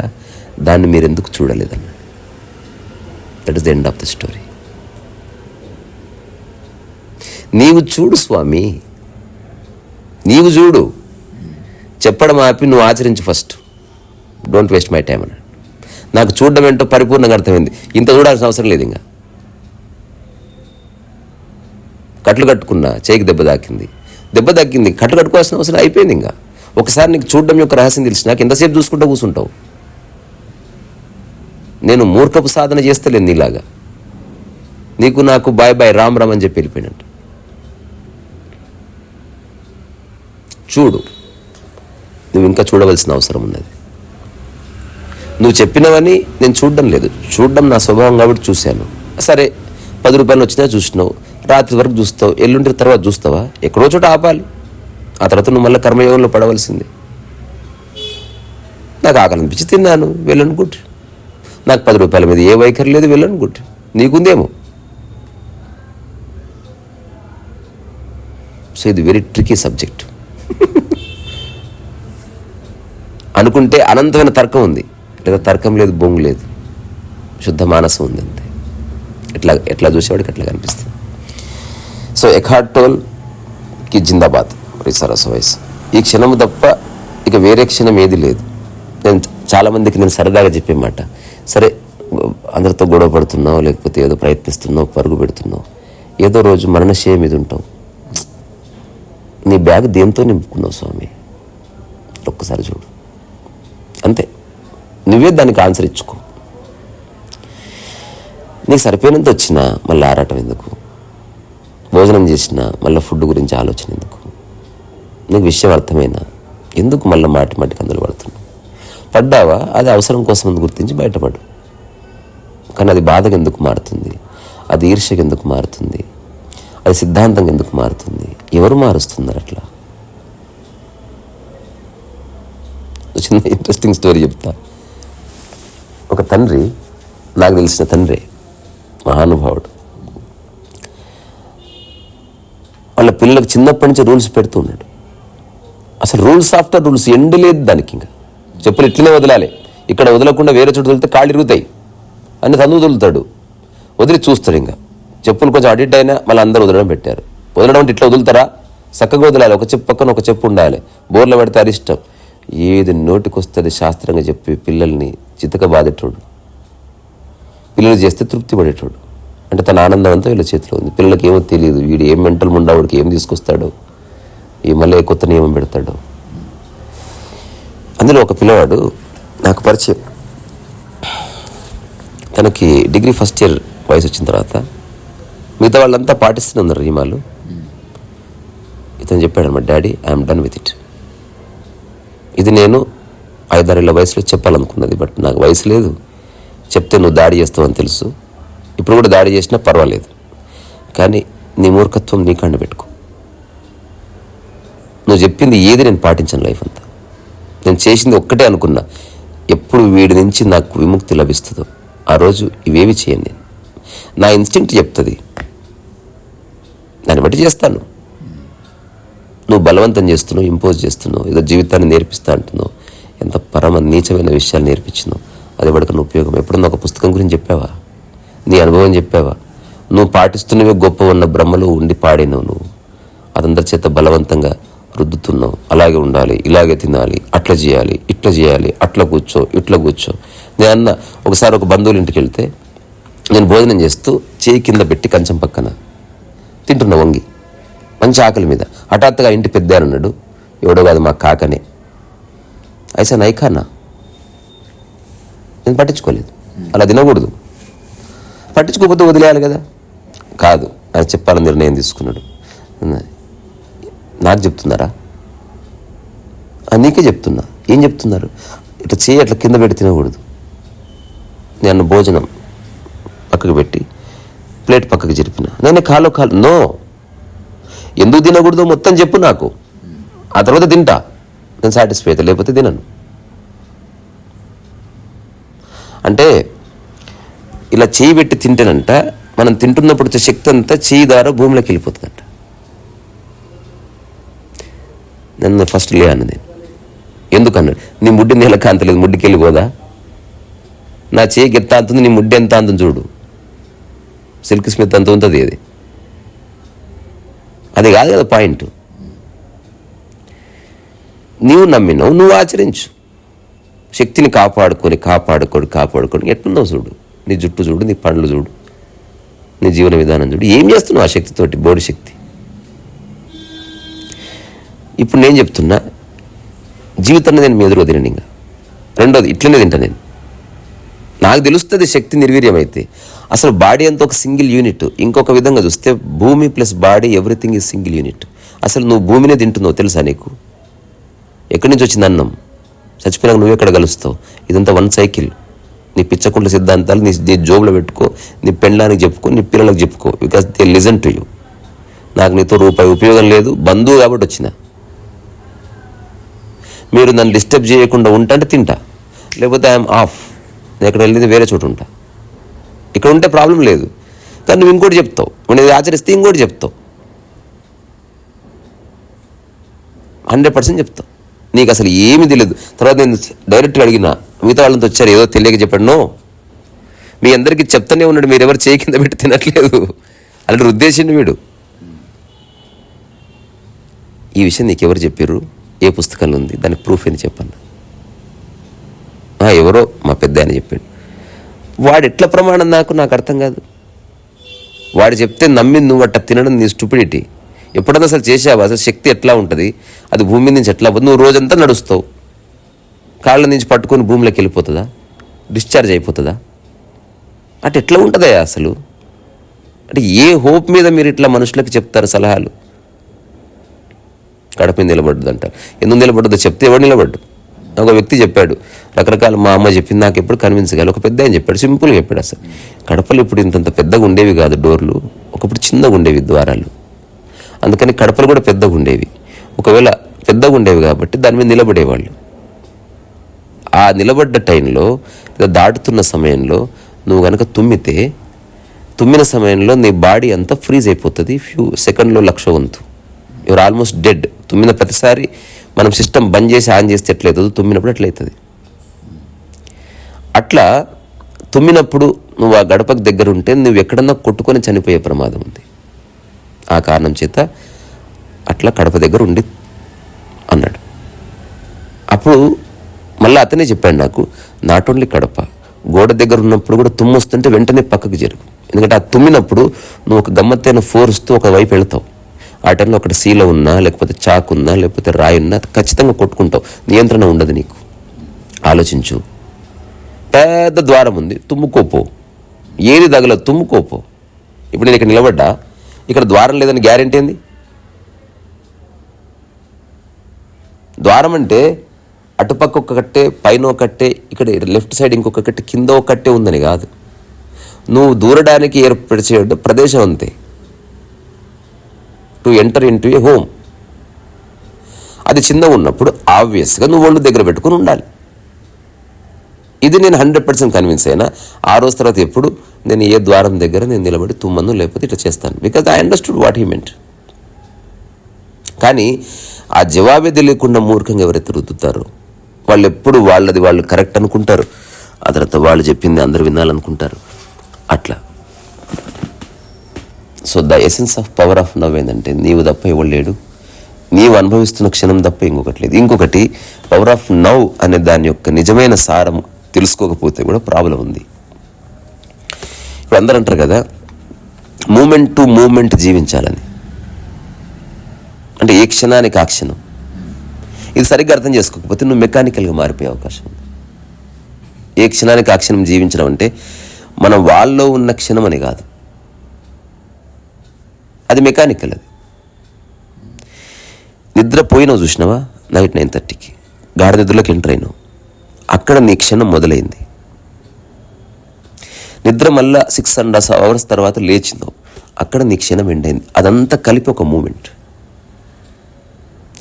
దాన్ని మీరు ఎందుకు చూడలేదన్న. That is the end of the story. నీవు చూడు స్వామి, నీవు చూడు, చెప్పడం ఆపి నువ్వు ఆచరించు first. Don't waste my time అన్నాడు. నాకు చూడడం ఏంటో పరిపూర్ణంగా అర్థమైంది. ఇంత చూడాల్సిన అవసరం లేదు. ఇంకా కట్లు కట్టుకున్నా చేయికి దెబ్బ తాకింది, కట్లు కట్టుకోవాల్సిన అవసరం అయిపోయింది. ఇంకా ఒకసారి నీకు చూడడం యొక్క రహస్యం తెలిసి నాకు ఎంతసేపు చూసుకుంటూ కూర్చుంటావు. నేను మూర్ఖపు సాధన చేస్తలేను నీలాగా. నీకు నాకు బాయ్ బాయ్ రామ్ రామ్ అని చెప్పి వెళ్ళిపోయినట్టు. చూడు, నువ్వు ఇంకా చూడవలసిన అవసరం ఉన్నది. నువ్వు చెప్పినవని నేను చూడడం లేదు, చూడడం నా స్వభావం కాబట్టి చూశాను. సరే 10 రూపాయలు వచ్చినా చూసినావు, రాత్రి వరకు చూస్తావు, ఎల్లుండి తర్వాత చూస్తావా? ఎక్కడో చోట ఆపాలి. ఆ తర్వాత నువ్వు మళ్ళీ కర్మయోగంలో పడవలసింది. నాకు ఆకలి అనిపించి తిన్నాను, వెళ్ళను గుడ్. నాకు 10 రూపాయల మీద ఏ వైఖరి లేదు, వెళ్ళను గుడ్. నీకుందేమో. సో ఇది వెరీ ట్రికీ సబ్జెక్ట్. అనుకుంటే అనంతమైన తర్కం ఉంది, లేదా తర్కం లేదు, బొంగు లేదు, శుద్ధ మానసం ఉంది అంతే. ఎట్లా చూసేవాడికి అట్లా కనిపిస్తుంది. సో ఎఖార్ట్ టోల్కి జిందాబాద్ రిసరస్ వాయిస్. ఈ క్షణము తప్ప ఇక వేరే క్షణం ఏది లేదు. నేను చాలామందికి నేను సరదాగా చెప్పే మాట, సరే అందరితో గొడవ పడుతున్నావు, లేకపోతే ఏదో ప్రయత్నిస్తున్నావు, పరుగు పెడుతున్నావు, ఏదో రోజు మరణశయ మీద ఉంటావు. నీ బ్యాగ్ దేంతో నింపుకున్నావు స్వామి? ఒక్కసారి చూడు అంతే. నువ్వే దానికి ఆన్సర్ ఇచ్చుకో. నీకు సరిపోయినంత వచ్చినా మళ్ళీ ఆరాటం ఎందుకు? భోజనం చేసినా మళ్ళీ ఫుడ్ గురించి ఆలోచన ఎందుకు? నీకు విషయం అర్థమైనా ఎందుకు మళ్ళీ మాటికి అందులో పడుతున్నావు? పడ్డావా, అది అవసరం కోసం గుర్తించి బయటపడు. కానీ అది బాధకు ఎందుకు మారుతుంది? అది ఈర్ష్యకు ఎందుకు మారుతుంది? అది సిద్ధాంతం ఎందుకు మారుతుంది? ఎవరు మారుస్తున్నారు అట్లా? చిన్న ఇంట్రెస్టింగ్ స్టోరీ చెప్తా. ఒక తండ్రి, నాకు తెలిసిన తండ్రి, మహానుభావుడు, వాళ్ళ పిల్లలకు చిన్నప్పటి నుంచి రూల్స్ పెడుతూ ఉన్నాడు. అసలు రూల్స్ ఆఫ్టర్ రూల్స్, ఎండ్ లేదు దానికి. ఇంకా చెప్పులు ఇట్లనే వదలాలి, ఇక్కడ వదలకుండా వేరే చోటు వదిలితే కాళ్ళు ఇరుగుతాయి అని తను వదులుతాడు. వదిలి చూస్తాడు. ఇంకా చెప్పులు కొంచెం అడిట్ అయినా మళ్ళీ అందరూ వదలడం పెట్టారు. వదలడం అంటే ఇట్లా వదులుతారా? చక్కగా వదలాలి, ఒక చెప్పు పక్కన ఒక చెప్పు ఉండాలి. బోర్లో పెడితే అరిష్టం. ఏది నోటికి వస్తుంది శాస్త్రంగా చెప్పి పిల్లల్ని చితక బాధేటోడు, పిల్లలు చేస్తే తృప్తి పడేటోడు. అంటే తన ఆనందం అంతా వీళ్ళ చేతిలో ఉంది. పిల్లలకి ఏమో తెలియదు, వీడు ఏం మెంటల్ ముండావుడికి ఏం తీసుకొస్తాడో, ఈ మళ్ళీ కొత్త నియమం పెడతాడో. అందులో ఒక పిల్లవాడు నాకు పరిచయం. తనకి డిగ్రీ ఫస్ట్ ఇయర్ వయసు వచ్చిన తర్వాత మిగతా వాళ్ళంతా పాటిస్తూనే ఉన్నారు నియమాలు. ఇతను చెప్పాడు అన్నమాట, daddy I'm done with it. ఇది నేను 5-6 ఏళ్ళ వయసులో చెప్పాలనుకున్నది, బట్ నాకు వయసు లేదు. చెప్తే నువ్వు దాడి చేస్తావు అని తెలుసు. ఇప్పుడు కూడా దాడి చేసినా పర్వాలేదు, కానీ నీ మూర్ఖత్వం నీ కాండ పెట్టుకో. నువ్వు చెప్పింది ఏది నేను పాటించాను లైఫ్ అంతా. నేను చేసింది ఒక్కటే అనుకున్నా, ఎప్పుడు వీడి నుంచి నాకు విముక్తి లభిస్తుందో ఆ రోజు ఇవేవి చేయను నేను. నా ఇన్స్టింక్ట్ చెప్తుంది, దాన్ని బట్టి చేస్తాను. నువ్వు బలవంతం చేస్తున్నావు, ఇంపోజ్ చేస్తున్నావు, ఏదో జీవితాన్ని నేర్పిస్తా అంటున్నావు, ఎంత పరమ నీచమైన విషయాలు నేర్పించినావు. అది వాడికన్నా ఉపయోగం? ఎప్పుడన్నా ఒక పుస్తకం గురించి చెప్పావా? నీ అనుభవం చెప్పావా? నువ్వు పాటిస్తున్నవే గొప్ప ఉన్న బ్రహ్మలో ఉండి పాడినావు. నువ్వు అదందరి చేత బలవంతంగా రుద్దుతున్నావు. అలాగే ఉండాలి, ఇలాగే తినాలి, అట్లా చేయాలి, ఇట్లా చేయాలి, అట్లా కూర్చో, ఇట్లా కూర్చో. నేను అన్న ఒకసారి ఒక బంధువుల ఇంటికి వెళ్తే నేను భోజనం చేస్తూ చేయి కింద పెట్టి కంచం పక్కన తింటున్నా వంగి, మంచి ఆకలి మీద. హఠాత్తుగా ఇంటి పెద్ద అన్నాడు, ఎవడో కాదు మా కాకనే. ఐసా నైకానా? నేను పట్టించుకోలేదు. అలా తినకూడదు, పట్టించుకోకపోతే వదిలేయాలి కదా. కాదు, ఆయన చెప్పాలని నిర్ణయం తీసుకున్నాడు. నాకు చెప్తున్నారా? నీకే చెప్తున్నా. ఏం చెప్తున్నారు? ఇట్లా చేయి అట్లా కింద పెట్టి తినకూడదు. నేను భోజనం పక్కకు పెట్టి ప్లేట్ పక్కకు జరిపిన. నేను కాలు నో, ఎందుకు తినకూడదు మొత్తం చెప్పు నాకు, ఆ తర్వాత తింటా. నేను సాటిస్ఫై అయితే, లేకపోతే తినను. అంటే ఇలా చేయి పెట్టి తింటేనంట మనం తింటున్నప్పుడు వచ్చే శక్తి అంతా చేయి ద్వారా భూమిలోకి వెళ్ళిపోతుందంట. నన్ను ఫస్ట్ లే అన్నది. ఎందుకన్నాడు? నీ ముడ్డి నీళ్ళకి అంతలేదు, ముడ్డికి వెళ్ళిపోదా? నా చేయికి ఎంత అంతుంది, నీ ముడ్డి ఎంత అంతుంది చూడు. సిల్క్ స్మిత్ అంత ఉంటుంది అది. అది కాదు కదా పాయింట్. నీవు నమ్మినావు, నువ్వు ఆచరించు. శక్తిని కాపాడుకొని ఎట్లున్నావు చూడు. నీ జుట్టు చూడు, నీ పండ్లు చూడు, నీ జీవన విధానం చూడు. ఏం చేస్తున్నావు ఆ శక్తితోటి? బోడి శక్తి. ఇప్పుడు నేను చెప్తున్నా, జీవితాన్ని నేను మీ ఎదురు వదిలేను. ఇంకా రెండోది ఇట్లనే తింటా నేను. నాకు తెలుస్తుంది శక్తి నిర్వీర్యమైతే. అసలు బాడీ అంతా ఒక సింగిల్ యూనిట్. ఇంకొక విధంగా చూస్తే భూమి plus body everything is single unit. అసలు నువ్వు భూమినే తింటున్నావు తెలుసా నీకు? ఎక్కడి నుంచి వచ్చింది అన్నం? చచ్చిపోయినాక నువ్వు ఎక్కడ కలుస్తావు? ఇదంతా వన్ సైకిల్. నీ పిచ్చకుంట్ల సిద్ధాంతాలు నీ జోబులో పెట్టుకో, నీ పెండ్లానికి చెప్పుకో, నీ పిల్లలకు చెప్పుకో. Because they listen to you. నాకు నీతో రూపాయి ఉపయోగం లేదు, బంధువు కాబట్టి వచ్చిన. మీరు నన్ను డిస్టర్బ్ చేయకుండా ఉంటాంటే తింటా, లేకపోతే ఐఎమ్ ఆఫ్. నేను ఎక్కడ వెళ్ళేది వేరే చోటు ఉంటా. ఇక్కడ ఉంటే ప్రాబ్లం లేదు. కానీ నువ్వు ఇంకోటి చెప్తావు, నువ్వు ఆచరిస్తే ఇంకోటి చెప్తావు. 100% చెప్తావు. నీకు అసలు ఏమీ తెలియదు. తర్వాత నేను డైరెక్ట్గా అడిగినా, మిగతా వాళ్ళంతా వచ్చారు ఏదో తెలియక చెప్పాడు. నో, మీ అందరికీ చెప్తానే ఉన్నాడు, మీరు ఎవరు చేయి కింద పెట్టి తినట్లేదు అలాంటి ఉద్దేశండి వీడు. ఈ విషయం నీకు ఎవరు చెప్పారు? ఏ పుస్తకంలో ఉంది? దానికి ప్రూఫ్ ఏంది చెప్పన్నా? ఎవరో మా పెద్ద అని చెప్పాడు. వాడు ఎట్లా ప్రమాణం? నాకు అర్థం కాదు. వాడు చెప్తే నమ్మింది నువ్వు అట్లా తినడం నీ స్టూపిడిటీ. ఎప్పుడన్నా అసలు చేసావా? అసలు శక్తి ఎట్లా ఉంటుంది? అది భూమి నుంచి ఎట్లా పోతుంది? నువ్వు రోజంతా నడుస్తావు, కాళ్ళ నుంచి పట్టుకొని భూమిలోకి వెళ్ళిపోతుందా? డిశ్చార్జ్ అయిపోతుందా? అటు ఎట్లా ఉంటుందా అసలు? అంటే ఏ హోప్ మీద మీరు ఇట్లా మనుషులకు చెప్తారు సలహాలు? కడప మీద నిలబడ్డది అంటారు. ఎందుకు నిలబడ్డదో చెప్తే ఎవడు నిలబడ్డు? ఒక వ్యక్తి చెప్పాడు, రకరకాల మా అమ్మ చెప్పింది, నాకు ఎప్పుడు కన్విన్స్ కాదు. ఒక పెద్ద ఆయన చెప్పాడు, సింపుల్గా చెప్పాడు. అసలు కడపలు ఇప్పుడు ఇంతంత పెద్దగా ఉండేవి కాదు డోర్లు, ఒకప్పుడు చిన్నగా ఉండేవి ద్వారాలు. అందుకని కడపలు కూడా పెద్దగా ఉండేవి. ఒకవేళ పెద్దగా ఉండేవి కాబట్టి దాని మీద నిలబడేవాళ్ళు. ఆ నిలబడ్డ టైంలో లేదా దాటుతున్న సమయంలో నువ్వు కనుక తుమ్మిన సమయంలో నీ బాడీ అంతా ఫ్రీజ్ అయిపోతుంది. ఫ్యూ సెకండ్లో 1,00,000 వంతు. Your almost dead. తుమ్మిన ప్రతిసారి మనం సిస్టమ్ బంద్ చేసి ఆన్ చేస్తే ఎట్లయితుందో తుమ్మినప్పుడు ఎట్లయితుంది. అట్లా తుమ్మినప్పుడు నువ్వు ఆ గడపకు దగ్గర ఉంటే నువ్వు ఎక్కడన్నా కొట్టుకొని చనిపోయే ప్రమాదం ఉంది. ఆ కారణం చేత అట్లా కడప దగ్గర ఉండి అన్నాడు. అప్పుడు మళ్ళీ అతనే చెప్పాడు నాకు, నాట్ ఓన్లీ కడప, గోడ దగ్గర ఉన్నప్పుడు కూడా తుమ్ము వస్తుంటే వెంటనే పక్కకు జరుగు. ఎందుకంటే ఆ తుమ్మినప్పుడు నువ్వు ఒక గమ్మత్తైన ఫోర్స్తో ఒకవైపు వెళ్తావు. ఆ టైంలో అక్కడ శీల ఉన్నా, లేకపోతే చాకు ఉన్నా, లేకపోతే రాయి ఉన్నా ఖచ్చితంగా కొట్టుకుంటావు. నియంత్రణ ఉండదు నీకు. ఆలోచించు. పెద్ద ద్వారం ఉంది, తుమ్ముకోపో. ఏది తగలదు, తుమ్ముకోపో. ఇప్పుడు నేను ఇక్కడ నిలబడ్డా, ఇక్కడ ద్వారం లేదని గ్యారెంటీ ఏంది? ద్వారం అంటే అటుపక్క ఒక కట్టే, పైన ఒక కట్టే, ఇక్కడ లెఫ్ట్ సైడ్ ఇంకొక కట్టే, కింద ఒక కట్టే ఉందని కాదు. నువ్వు దూరడానికి ఏర్పరిచే ప్రదేశం అంతే. To enter in to A home. అది చిన్నగా ఉన్నప్పుడు ఆబ్వియస్గా నువ్వు ఒళ్ళు దగ్గర పెట్టుకుని ఉండాలి. ఇది నేను 100% కన్విన్స్ అయినా. ఆ రోజు తర్వాత ఎప్పుడు నేను ఏ ద్వారం దగ్గర నేను నిలబడి తుమ్మను లేకపోతే ఇట్లా చేస్తాను. Because I understood what he meant. కానీ ఆ జవాబే తెలియకుండా మూర్ఖంగా ఎవరైతే రుద్దుతారో వాళ్ళు ఎప్పుడు వాళ్ళు కరెక్ట్ అనుకుంటారు. ఆ తర్వాత వాళ్ళు చెప్పింది అందరూ వినాలనుకుంటారు. అట్లా. So the essence of power of now ఏంటంటే నీవు తప్ప ఎవరు లేడు, నీవు అనుభవిస్తున్న క్షణం తప్ప ఇంకొకటి లేదు. ఇంకొకటి పవర్ ఆఫ్ నవ్ అనే దాని యొక్క నిజమైన సారం తెలుసుకోకపోతే కూడా ప్రాబ్లం ఉంది. ఇప్పుడు అందరూ అంటారు కదా మూమెంట్ టు మూమెంట్ జీవించాలని. అంటే ఏ క్షణానికి ఆ క్షణం. ఇది సరిగ్గా అర్థం చేసుకోకపోతే నువ్వు మెకానికల్గా మారిపోయే అవకాశం ఉంది. ఏ క్షణానికి ఆ క్షణం జీవించడం అంటే మనం వాళ్ళలో ఉన్న క్షణం అని కాదు, అది మెకానికల్. అది నిద్రపోయినావు చూసినావా, నైట్ 9:30కి గాఢ నిద్రలోకి ఎంటర్ అయినావు, అక్కడ నీ క్షణం మొదలైంది. నిద్ర మళ్ళా 6.5 hours తర్వాత లేచిందావు, అక్కడ నీ క్షణం ఎండ్ అయింది. అదంతా కలిపి ఒక moment.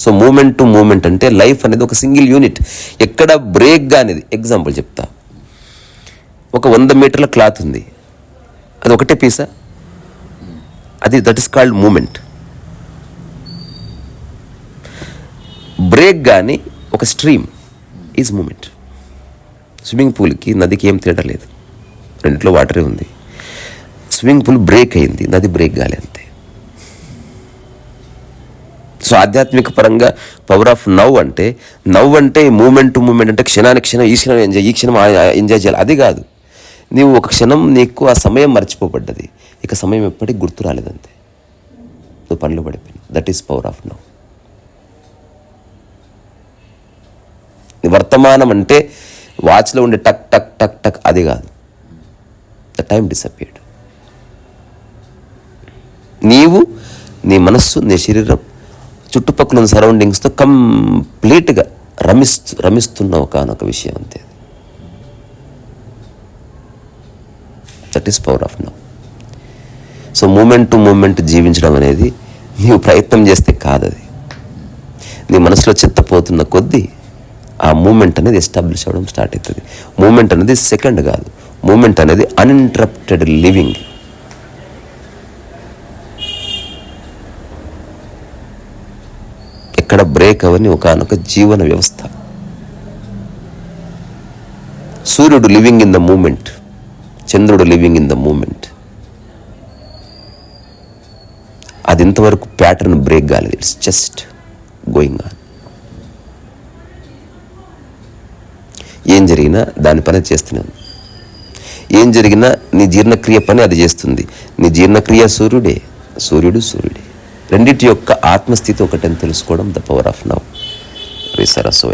So moment to moment అంటే లైఫ్ అనేది ఒక సింగిల్ యూనిట్, ఎక్కడ బ్రేక్ అనేది. ఎగ్జాంపుల్ చెప్తా. ఒక 100 మీటర్ల క్లాత్ ఉంది, అది ఒకటే పీసా? That is called moment. Break కానీ ఒక స్ట్రీమ్ ఈజ్ మూమెంట్. స్విమ్మింగ్ పూల్కి నదికి ఏం తేడా లేదు, రెండిట్లో వాటరే ఉంది. స్విమ్మింగ్ పూల్ బ్రేక్ అయింది, నది బ్రేక్ కాలే, అంతే. సో ఆధ్యాత్మిక పరంగా పవర్ ఆఫ్ నవ్ అంటే మూమెంట్ అంటే క్షణానికి క్షణం, ఈ క్షణం ఎంజాయ్, ఈ క్షణం ఎంజాయ్ చేయాలి, అది కాదు. నీవు ఒక క్షణం నీకు ఆ సమయం మర్చిపోబడ్డది, ఇక సమయం ఎప్పటికి గుర్తు రాలేదంతే, నువ్వు పనులు పడిపోయింది. That is power of now. వర్తమానం అంటే వాచ్లో ఉండే టక్ టక్ టక్ టక్, అది కాదు. The time disappeared. నీవు, నీ మనస్సు, నీ శరీరం, చుట్టుపక్కల ఉన్న సరౌండింగ్స్తో కంప్లీట్గా రమిస్తున్న ఒకనొక విషయం, అంతే. That is power of now. So moment to moment జీవించడం అనేది నీవు ప్రయత్నం చేస్తే కాదు, అది నీ మనసులో చెత్తపోతున్న కొద్దీ ఆ మూమెంట్ అనేది ఎస్టాబ్లిష్ అవ్వడం స్టార్ట్ అవుతుంది. మూమెంట్ అనేది సెకండ్ కాదు, మూమెంట్ అనేది అన్ఇంటరప్టెడ్ లివింగ్. ఎక్కడ బ్రేక్ అవని ఒకనొక జీవన వ్యవస్థ. సూర్యుడు లివింగ్ ఇన్ ద మూమెంట్, చంద్రుడు లివింగ్ ఇన్ ద మూమెంట్. అది ఇంతవరకు ప్యాటర్న్ బ్రేక్ కాలేదు, ఇట్స్ జస్ట్ గోయింగ్ ఆన్. ఏం జరిగినా దాని పని చేస్తున్నాను, ఏం జరిగినా నీ జీర్ణక్రియ పని అది చేస్తుంది. నీ జీర్ణక్రియ సూర్యుడే, సూర్యుడు సూర్యుడే. రెండింటి యొక్క ఆత్మస్థితి ఒకటని తెలుసుకోవడం the power of now. Saraswati.